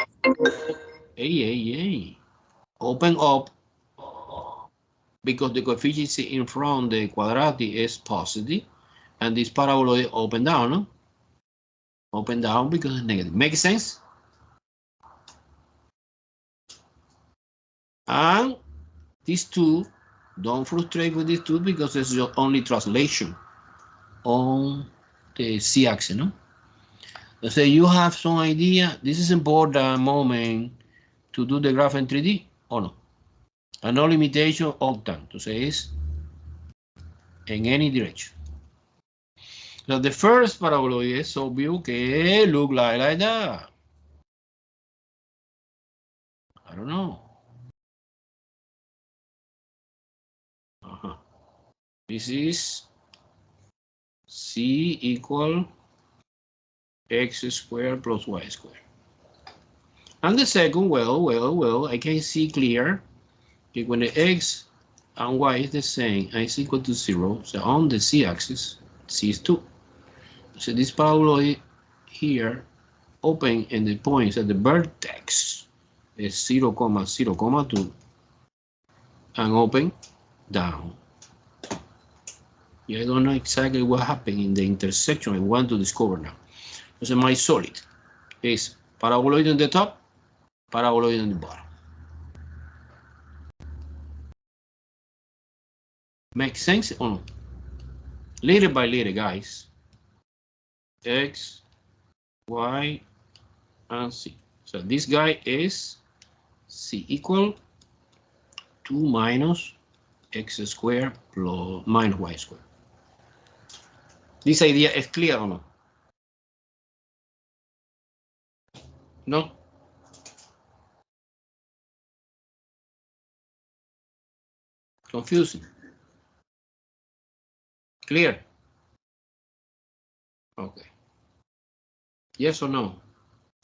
open up, because the coefficient in front, the quadratic is positive, and this paraboloid open down, no? Open down because it's negative. Make sense? And these two, don't frustrate with these two because it's your only translation on the z-axis, no? Let's say you have some idea. This is important moment to do the graph in 3D or no? And no limitation of time. Entonces es in any direction. So the first paraboloid is obvious que look like that. I don't know. This is C equal x squared plus y squared. And the second, well, I can see clear that when the x and y is the same and is equal to 0, so on the z-axis, c is 2. So this paraboloid here, open in the points at the vertex is 0, 0, 2, and open down. Yeah, I don't know exactly what happened in the intersection. I want to discover now. So my solid is paraboloid on the top, paraboloid on the bottom. Makes sense or no? Little by little, guys. X, Y, and Z. So this guy is C equal 2 minus x squared plus minus y squared. This idea is clear or no? No? Confusing? Clear? Okay. Yes or no?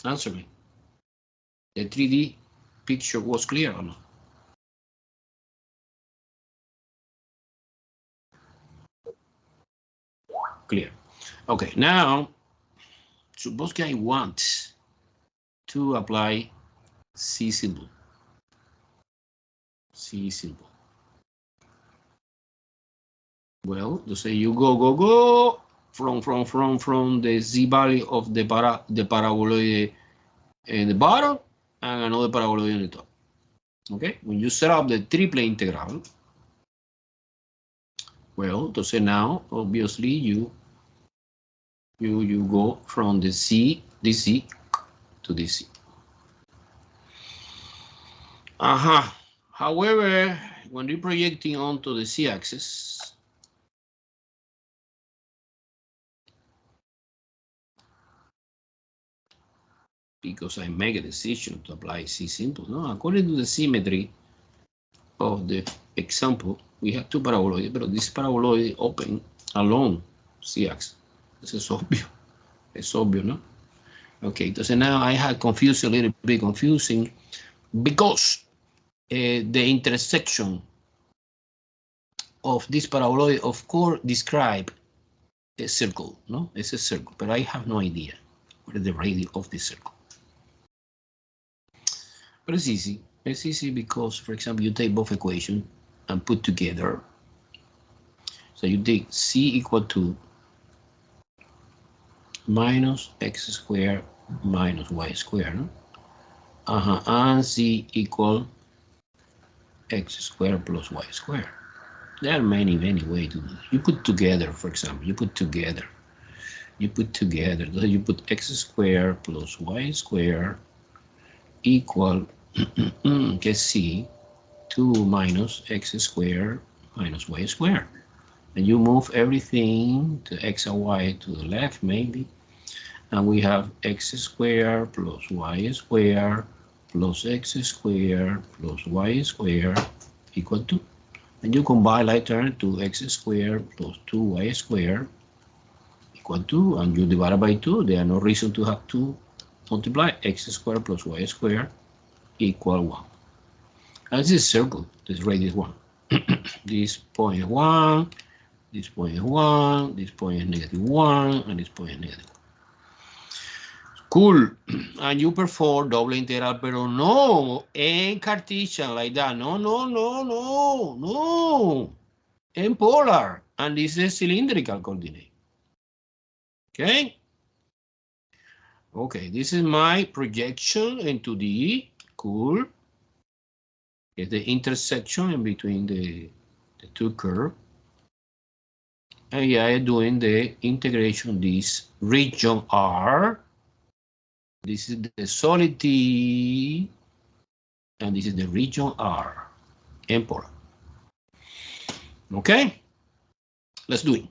Answer me. The 3D picture was clear or not? Clear. Okay, now, suppose I want to apply C symbol. C symbol. Well, you say you go from the Z value of the paraboloid in the bottom and another paraboloid in the top. Okay, when you set up the triple integral, well, to say now, obviously you go from the C, this C to this C. However, when you're projecting onto the C axis, because I make a decision to apply C simple, no? According to the symmetry of the example, we have two paraboloids, but this paraboloid open along C axis. This is obvious. It's obvious, no? Okay, so now I had confused a little bit confusing because the intersection of this paraboloid, of course, describe a circle, no? It's a circle, but I have no idea what is the radius of this circle. But it's easy. It's easy because, for example, you take both equations and put together. So you take C equal to minus x squared minus y squared, no? And C equal x squared plus y squared. There are many ways to do it. You put together, for example, you put together, you put x squared plus y squared equal C 2 minus x squared minus y squared. And you move everything to x and y to the left, maybe. And we have x squared plus y squared plus x squared plus y squared equal to. And you combine like term to x squared plus 2y squared equal to, and you divide by 2. There are no reason to have to multiply x squared plus y squared equal 1. And this is circle, this radius 1. This point is 1, this point is 1, this point is negative 1, and this point is negative 1. Cool. And you perform double integral, pero no in Cartesian like that. No. In polar. And this is cylindrical coordinate. Okay. Okay, this is my projection into the cool. It's the intersection in between the two curves. And yeah, I'm doing the integration this region R. This is the solid T, and this is the region R, in polar. Okay, let's do it.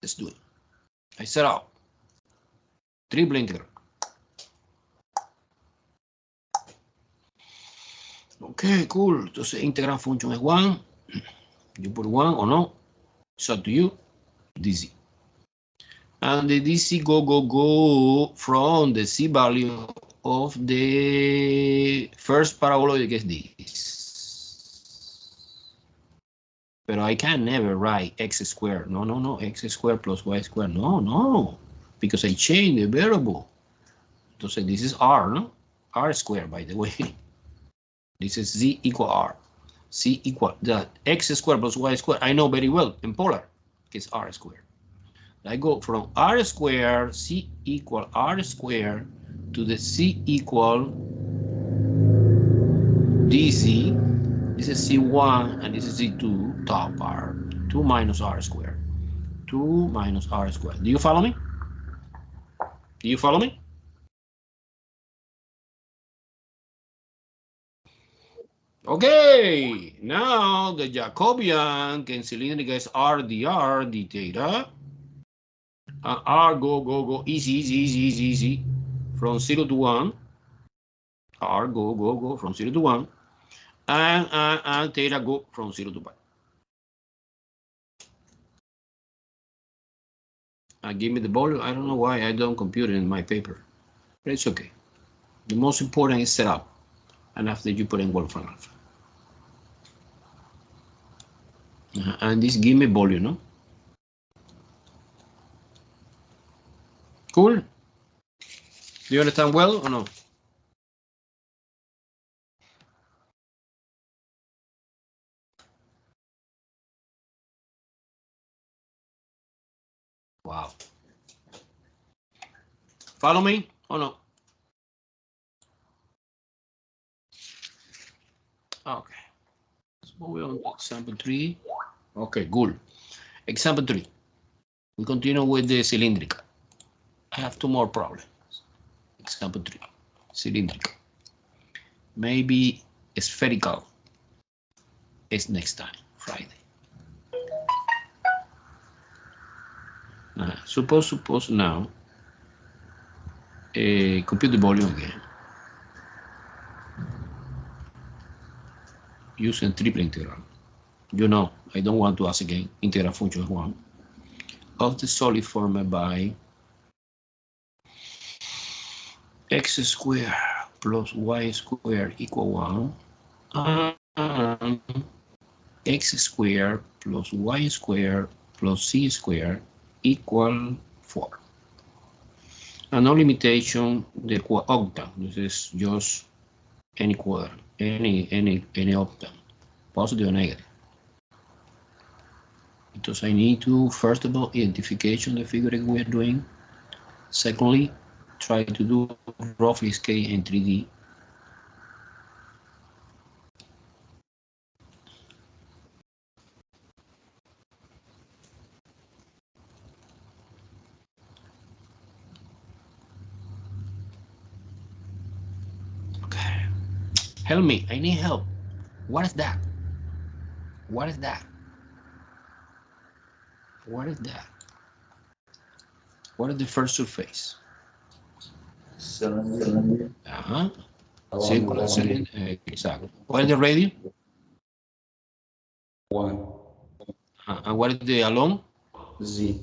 Let's do it. I set out triple integral. Okay, cool. Entonces, integral function is 1. You put 1 or no. It's up to you. DC. And the DC go from the C value of the first paraboloid gets this. But I can never write x squared. No. X squared plus y squared. No. Because I changed the variable. Entonces, this is R, no? R squared, by the way. This is Z equal R. C equal the x squared plus y squared. I know very well in polar. It's R squared. I go from R squared, C equal R squared to the C equal DC. This is C1 and this is C2 top R. 2 minus R squared. 2 minus R squared. Do you follow me? Do you follow me? Okay, now the Jacobian can cylindric is RDR, the theta. R go, easy, easy. From 0 to 1. R go from 0 to 1. And theta go from 0 to pi. Give me the volume. I don't know why I don't compute it in my paper, but it's okay. The most important is setup, and after you put in Wolfram alpha. And this give me volume, no? Cool. Do you understand well or no? Wow. Follow me or no? Okay. Let's move on to example 3. Okay, good. Example 3. We continue with the cylindrical. I have 2 more problems. Example 3. Cylindrical. Maybe spherical is next time, Friday. Suppose now, compute the volume again. Using triple integral. You know, I don't want to ask again, integral function 1 of the solid formed by x squared plus y squared equal 1 and x squared plus y squared plus c squared equal 4. And no limitation, the octant. This is just any quadrant, any octant, positive or negative. Because I need to, first of all, identification the figure that we are doing. Secondly, try to do roughly scale in 3D. Okay. Help me, I need help. What is that? What is that? What is that? What is the first surface? Cylinder. Circular cylinder. Exactly. What is the radius? 1. And what is the along? Z.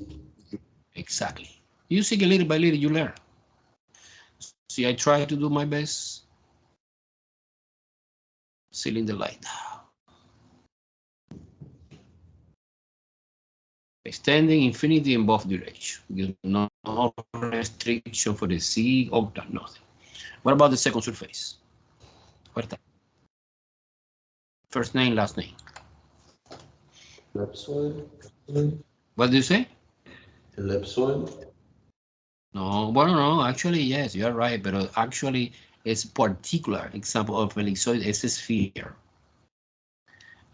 Exactly. You see, little by little, you learn. See, I try to do my best. Cylinder light. Extending infinity in both directions. No restriction for the C octant, nothing. What about the second surface? What is that? First name, last name. Ellipsoid. What do you say? Ellipsoid. No, well, no, actually, yes, you are right, but actually, it's particular example of ellipsoid is a sphere.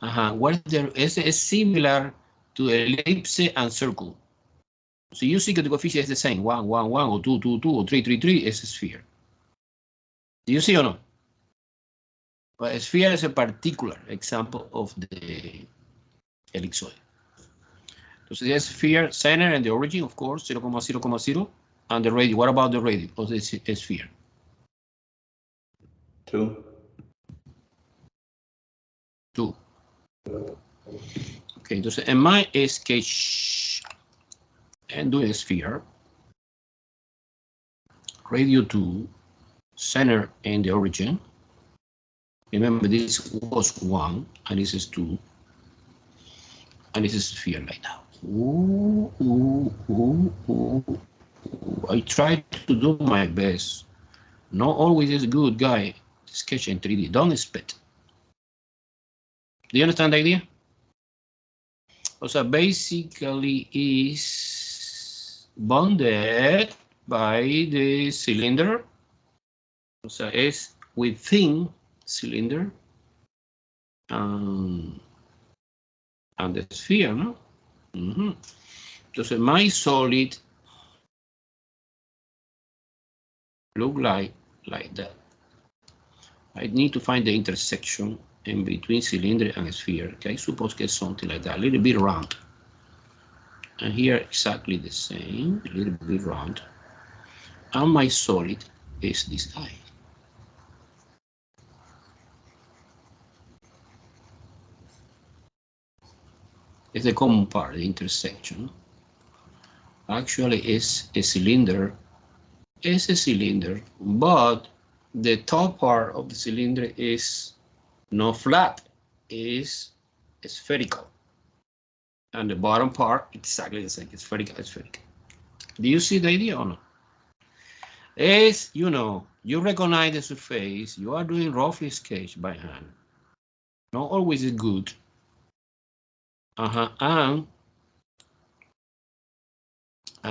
What is there? It's similar to ellipse and circle. So you see that the coefficient is the same, 1, 1, 1, or 2, 2, 2, or 3, 3, 3 is a sphere. Do you see or no? But a sphere is a particular example of the ellipsoid. So the sphere, center and the origin, of course, 0, 0, 0, and the radius. What about the radius of the sphere? 2. 2. Okay, entonces en my sketch and do a sphere, radius 2, center and the origin. Remember, this was 1, and this is 2, and this is sphere like now. I try to do my best. Not always is a good guy to sketch in 3D. Don't expect. Do you understand the idea? So basically is bounded by the cylinder. So it's within cylinder and the sphere, no? Entonces my solid look like that. I need to find the intersection in between cylinder and sphere. Okay, suppose get something like that, a little bit round. And here exactly the same, a little bit round. And my solid is this guy. It's the common part, the intersection. Actually, it's a cylinder. It's a cylinder, but the top part of the cylinder is not flat, is spherical. And the bottom part, exactly the same, it's spherical, spherical. Do you see the idea or not? As you know, you recognize the surface, you are doing roughly sketch by hand. Not always is good. And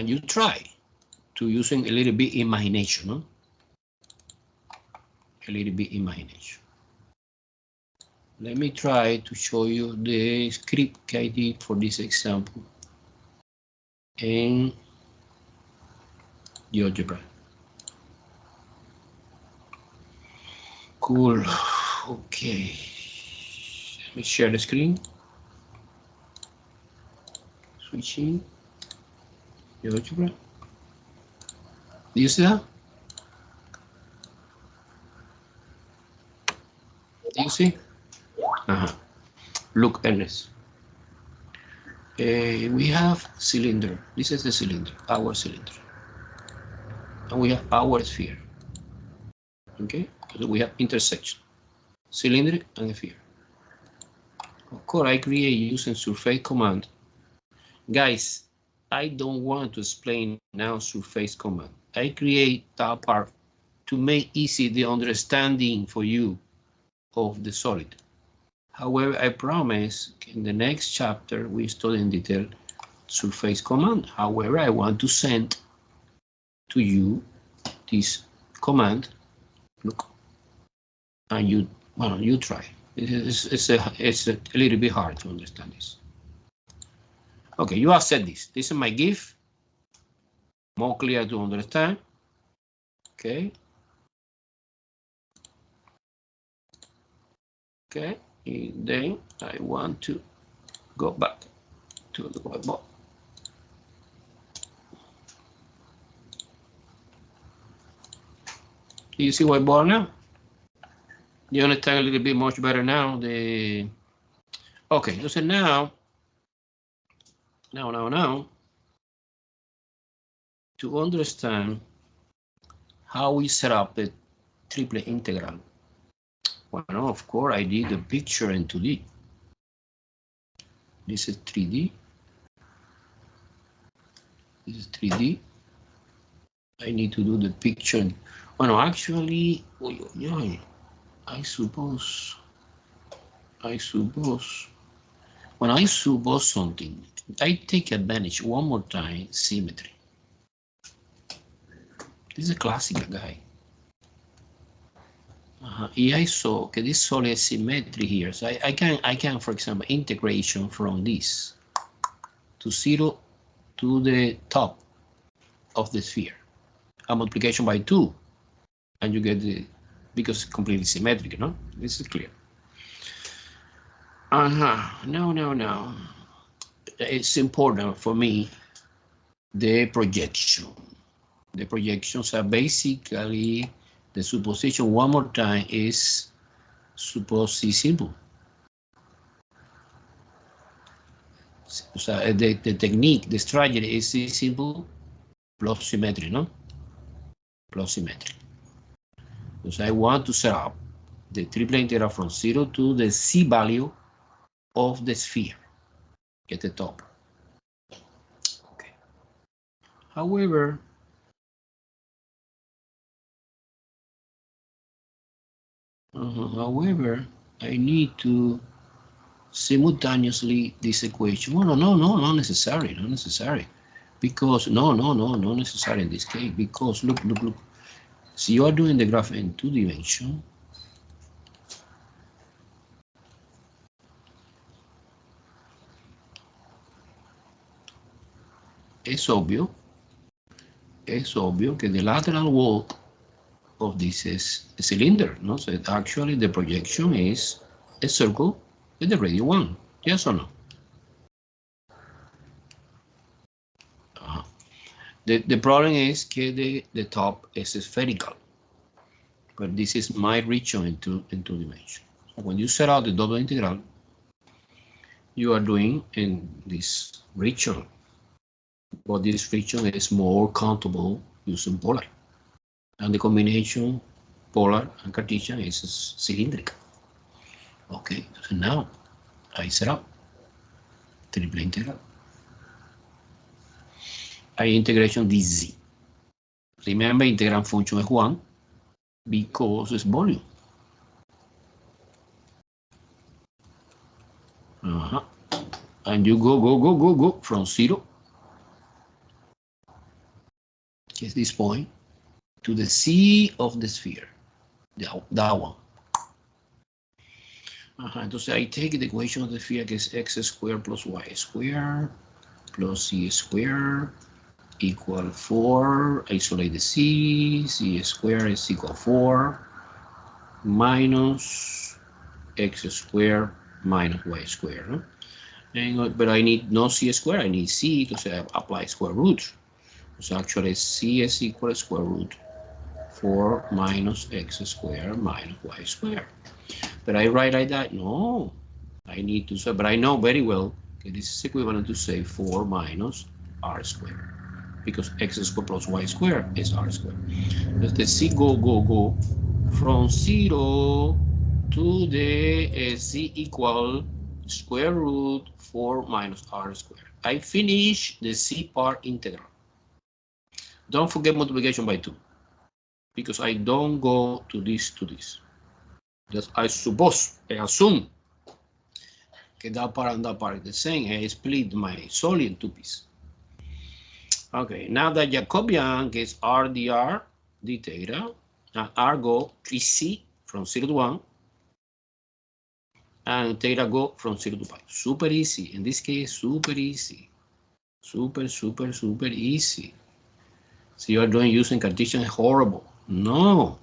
you try to using a little bit imagination, no? A little bit imagination. Let me try to show you the script I did for this example in GeoGebra. Cool. Okay. Let me share the screen. Switching. GeoGebra. Do you see that? Do you see? Look, Ernest. We have cylinder. This is the cylinder, our cylinder. And we have our sphere. Okay, so we have intersection, cylinder and sphere. Of course, I create using surface command. Guys, I don't want to explain now surface command. I create that part to make easy the understanding for you of the solid. However, I promise in the next chapter we study in detail surface command. However, I want to send to you this command. Look, and you, well, you try. It's a little bit hard to understand this. Okay, you have said this. This is my GIF. More clear to understand. Okay. Okay. And then I want to go back to the whiteboard. Do you see whiteboard now? You understand a little bit much better now. Okay, so now, to understand how we set up the triple integral. Well, of course, I did the picture in 2D. This is 3D. This is 3D. I need to do the picture. Well, actually, I suppose when I suppose something, I take advantage one more time, symmetry. This is a classical guy. I saw okay, this solid symmetry here. So I can, for example, integration from this to 0 to the top of the sphere. A multiplication by 2, and you get the, because it's completely symmetric, no? This is clear. No. It's important for me, the projection. The projections are basically the supposition, one more time, is suppose C simple. So the technique, the strategy is C simple plus symmetry, no? Plus symmetry. Because I want to set up the triple integral from 0 to the C value of the sphere, get the top. Okay. However, I need to simultaneously this equation. No, not necessary, not necessary. Because not necessary in this case. Because look. So you are doing the graph in 2 dimensions. It's obvious that the lateral wall of this is a cylinder, no? So actually the projection is a circle with the radius 1. Yes or no? The problem is that the top is spherical, but this is my region in two dimensions. So when you set out the double integral, you are doing in this region, but this region is more countable using polar, and the combination polar and Cartesian is cylindrical. Okay, so now I set up triple integral. I integration dz. Remember, integrand function is 1 because it's volume. And you go from 0, is this point, to the C of the sphere, that one. Entonces I take the equation of the sphere, que es x squared plus y squared plus c squared equal 4, isolate the c squared is equal 4 minus x squared minus y squared. No? And, but I need no c squared, I need c, because I apply square root. So actually c is equal to square root 4 minus x squared minus y squared. But I write like that? No, I need to say, but I know very well that this is equivalent to say 4 minus r squared, because x squared plus y squared is r squared. Let the c go from 0 to the c equal square root 4 minus r squared. I finish the c part integral. Don't forget multiplication by 2, because I don't go to this to this. Just I assume that part and that part is the same. I split my solid in 2 pieces. Okay, now that Jacobian gets r dr d theta, and r go 3c from 0 to 1, and theta go from 0 to pi. Super easy. In this case, super easy. Super easy. So you are doing using Cartesian, horrible. No,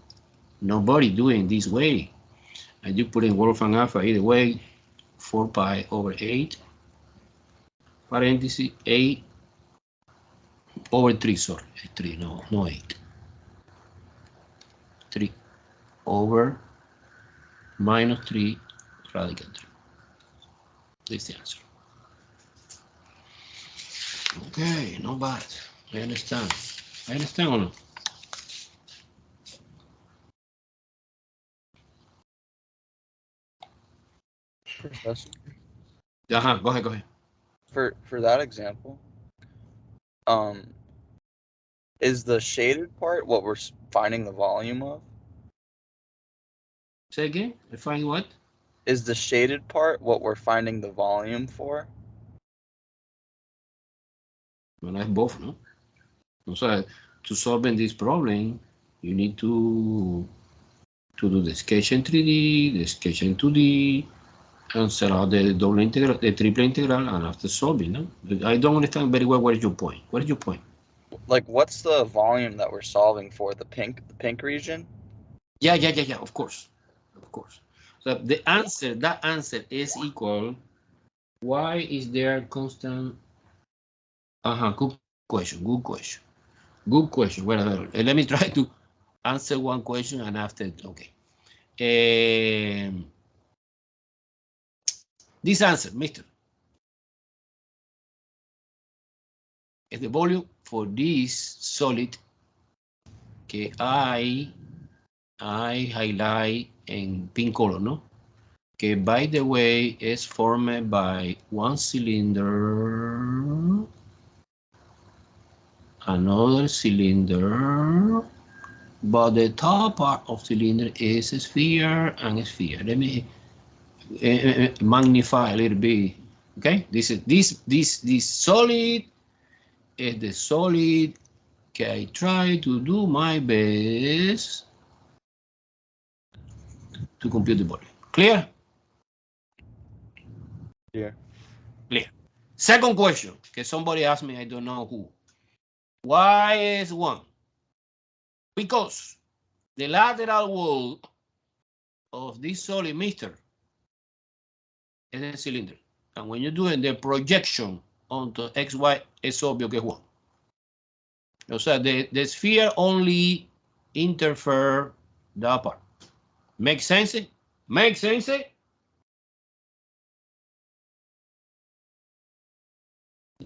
nobody doing this way. And you put in Wolfram alpha either way, 4 pi over 8, parenthesis 8 over 3, sorry, 3, no 8. 3 over minus 3 radical 3. This is the answer. Okay, not bad. I understand. I understand or no? Professor, Go ahead. for that example, is the shaded part what we're finding the volume of? Say again, define what? Is the shaded part what we're finding the volume for? Well, I have both, no? So to solving this problem, you need to do the sketch in 3D, the sketch in 2D, and set out the double integral, the triple integral, and after solving, no? I don't understand very well what is your point. What is your point? Like, what's the volume that we're solving for? The pink region? Yeah, of course. So the answer, that answer is equal. Why is there constant? Good question. Wait a minute. Let me try to answer one question and after, okay. This answer, mister, is the volume for this solid que I highlight in pink color, no? Que by the way is formed by one cylinder, another cylinder, but the top part of cylinder is a sphere and a sphere. Let me magnify a little bit. Okay, this solid is the solid. Okay, I try to do my best to compute the volume. Clear? Yeah. Clear. Second question, because somebody asked me, I don't know who. Why is 1? Because the lateral wall of this solid, mister, es el cilindro. And when you're doing the projection onto XY, es obvio que es 1. O sea, the sphere only interfere that part. Make sense? Make sense?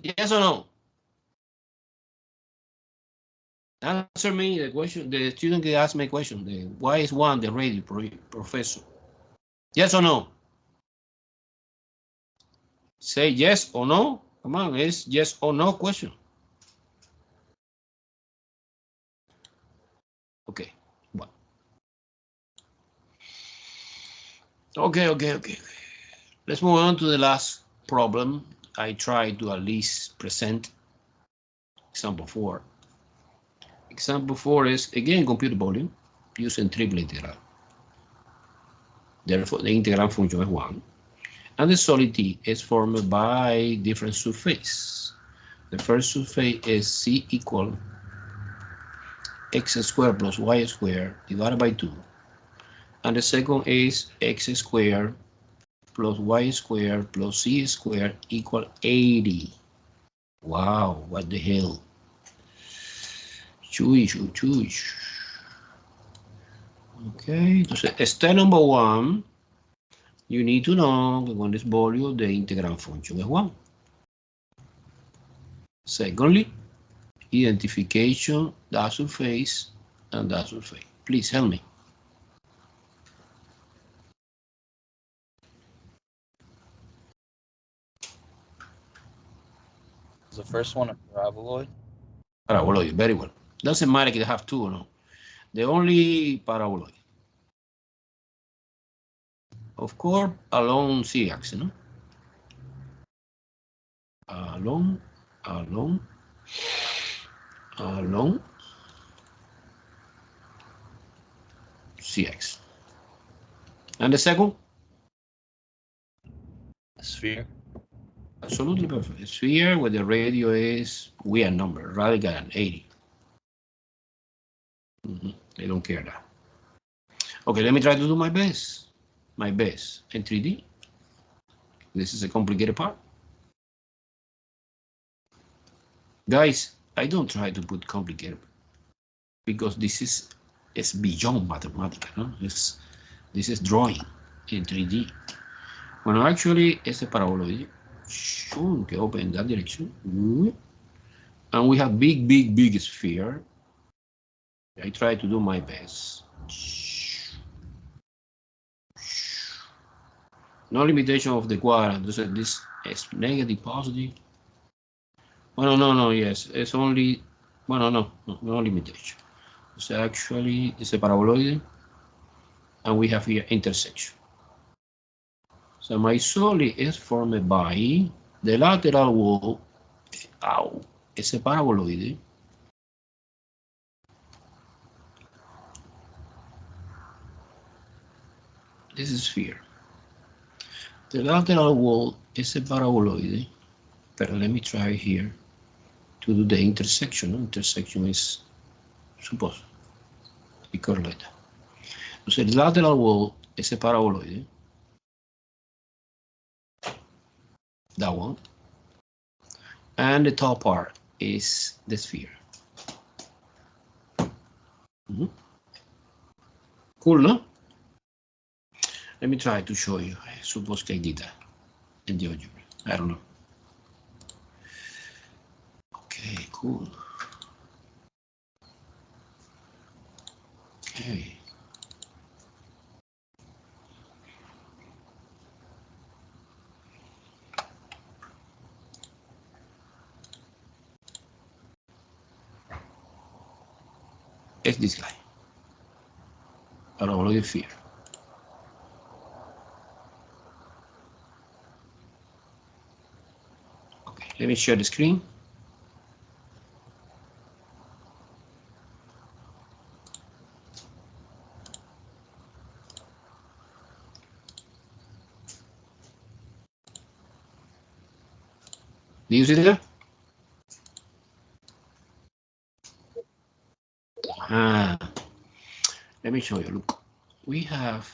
Yes or no? Answer me the question. The student can ask me a question. Why is 1 the radio professor? Yes or no? Say yes or no. Come on, it's yes or no question. Okay. Well. Okay. Let's move on to the last problem. I try to at least present example 4. Example 4 is, again, compute volume using triple integral. Therefore, the integral function is 1. And the solid T is formed by different surface. The first surface is C equal x squared plus y squared divided by 2. And the second is x squared plus y squared plus c squared equal 80. Wow, what the hell? Chuy. Okay, entonces, step number 1, you need to know that when this volume, the integral function is 1. Secondly, identification, that surface, and that surface. Please help me. Is the first one a paraboloid? Paraboloid, very well. Doesn't matter if you have 2 or no. The only paraboloid. Of course, along z-axis, no? Along z-axis. And the second? Sphere. Absolutely perfect. A sphere where the radio is weird number, radical and 80. I don't care that. Okay, let me try to do my best. My best in 3D. This is a complicated part. Guys, I don't try to put complicated because this is beyond mathematics. No? This is drawing in 3D. When actually it's a paraboloid, que open in that direction. And we have big sphere. I try to do my best. No limitation of the quadrant. This is negative, positive. Well, no, yes. It's only, well, no limitation. It's actually, it's a paraboloid. And we have here intersection. So my solid is formed by the lateral wall. It's a paraboloid. This is sphere. The lateral wall is a paraboloid. But let me try here to do the intersection. Intersection is supposed to be correlated. So the lateral wall is a paraboloid. That one. And the top part is the sphere. Cool, no? Let me try to show you. I suppose I did that in the algebra. I don't know. Okay, cool. Okay. It's this guy. Paraboloid sphere. Okay, let me share the screen. Do you see that? Let me show you. Look, we have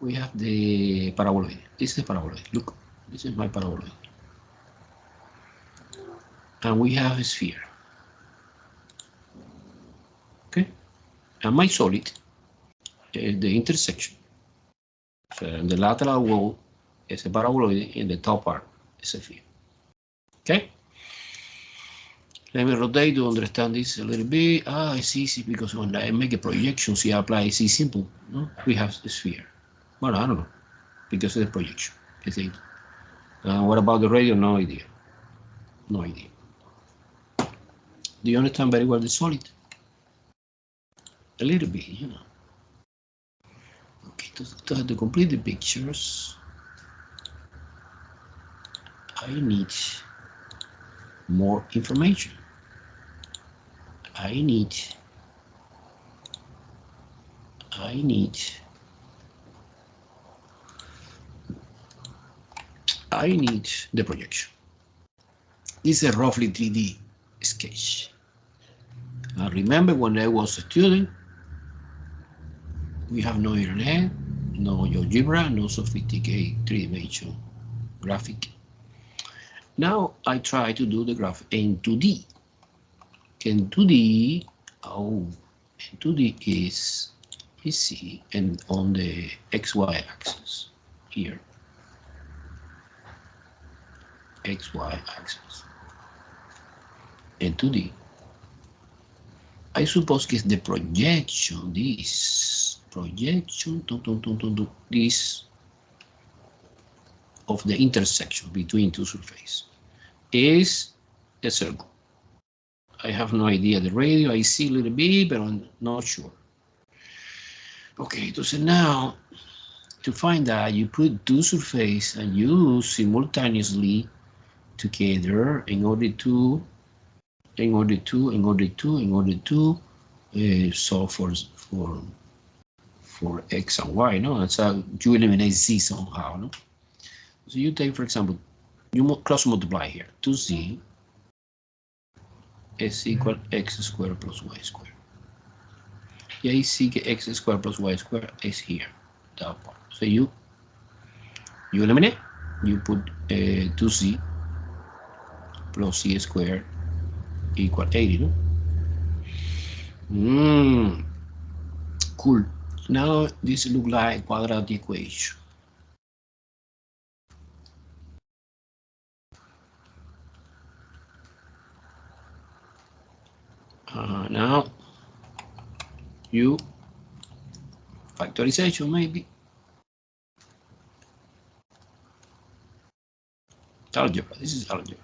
we have the paraboloid. This is the paraboloid. Look, this is my paraboloid. And we have a sphere. Okay, and my solid is the intersection. So the lateral wall is a paraboloid, in the top part is a sphere. Okay. Let me rotate to understand this a little bit. It's easy because when I make a projection, see, I apply C simple. No? We have the sphere. Well, I don't know, because of the projection. What about the radio? No idea. No idea. Do you understand very well the solid? A little bit, you know. Okay, to complete the pictures, I need more information. I need the projection. This is a roughly 3D sketch. I remember when I was a student, we have no internet, no algebra, no sophisticated three-dimensional graphic. Now I try to do the graph in 2D. In 2D, in 2D is, you see, and on the XY axis here. XY axis. In 2D. I suppose it's the projection, this projection, this of the intersection between two surfaces is a circle. I have no idea the radio. I see a little bit, but I'm not sure. Okay, so now to find that, you put two surfaces and you simultaneously together in order to solve for x and y, no? That's how you eliminate z somehow, no? So you take, for example, you cross multiply here. 2z is equal x squared plus y squared. Y see que x squared plus y squared is here, that part. So you eliminate, you put 2z plus c squared equal 80, no? Cool. Now this look like quadratic equation. Now you factorization maybe. Algebra. This is algebra.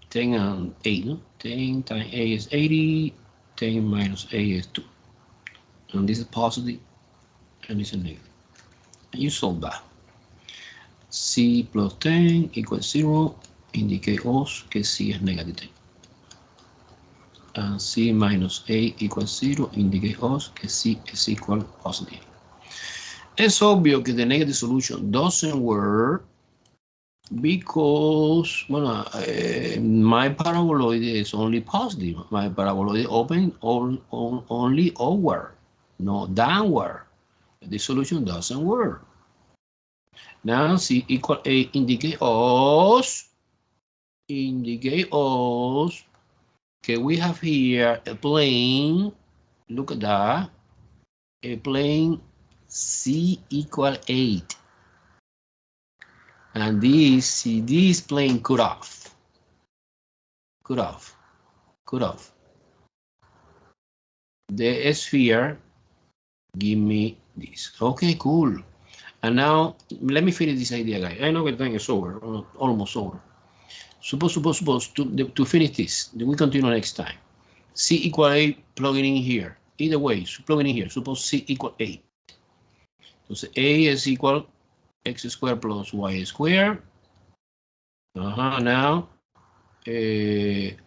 10 and 8, no? 10 times a is 80, 10 minus a is 2. And this is positive, and this is negative. And you solve that. C plus 10 equals 0, indicate us que C is negative 10. And C minus A equals 0, indicate us que C is equal positive. It's obvious that the negative solution doesn't work because, well, my paraboloid is only positive. My paraboloid open only upward, no downward. The solution doesn't work. Now C equal A indicate us okay, we have here a plane, look at that, a plane C equal 8. And this plane cut off. The sphere, give me this. Okay, cool. And now, let me finish this idea, guys. I know the time is over, almost over. Suppose to finish this, then we continue next time. C equal A, plugging in here. Either way, plugging in here. Suppose C equal 8. So A is equal x squared plus y squared. Now,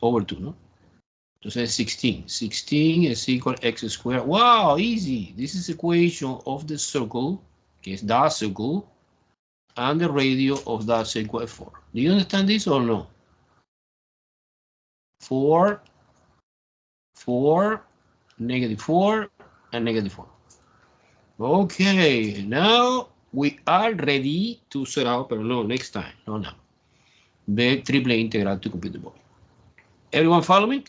over 2, no? So 16. 16 is equal x squared. Wow, easy. This is equation of the circle, que es that circle, and the radio of that circle is 4. Do you understand this or no? 4, negative 4, and negative 4. Okay, now we are ready to set up, but no, next time, no now. The triple integral to compute the volume. Everyone follow me?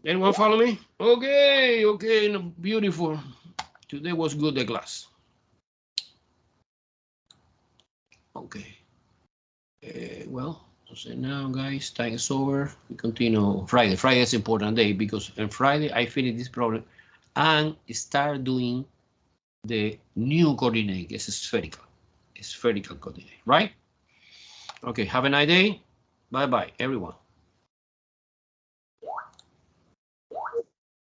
Anyone follow me? Okay, okay, no, beautiful. Today was good, the class. Okay. Well, so now, guys, time is over. We continue Friday. Friday is an important day because on Friday I finish this problem and start doing the new coordinate. It's spherical coordinate, right? Okay, have a nice day. Bye-bye, everyone.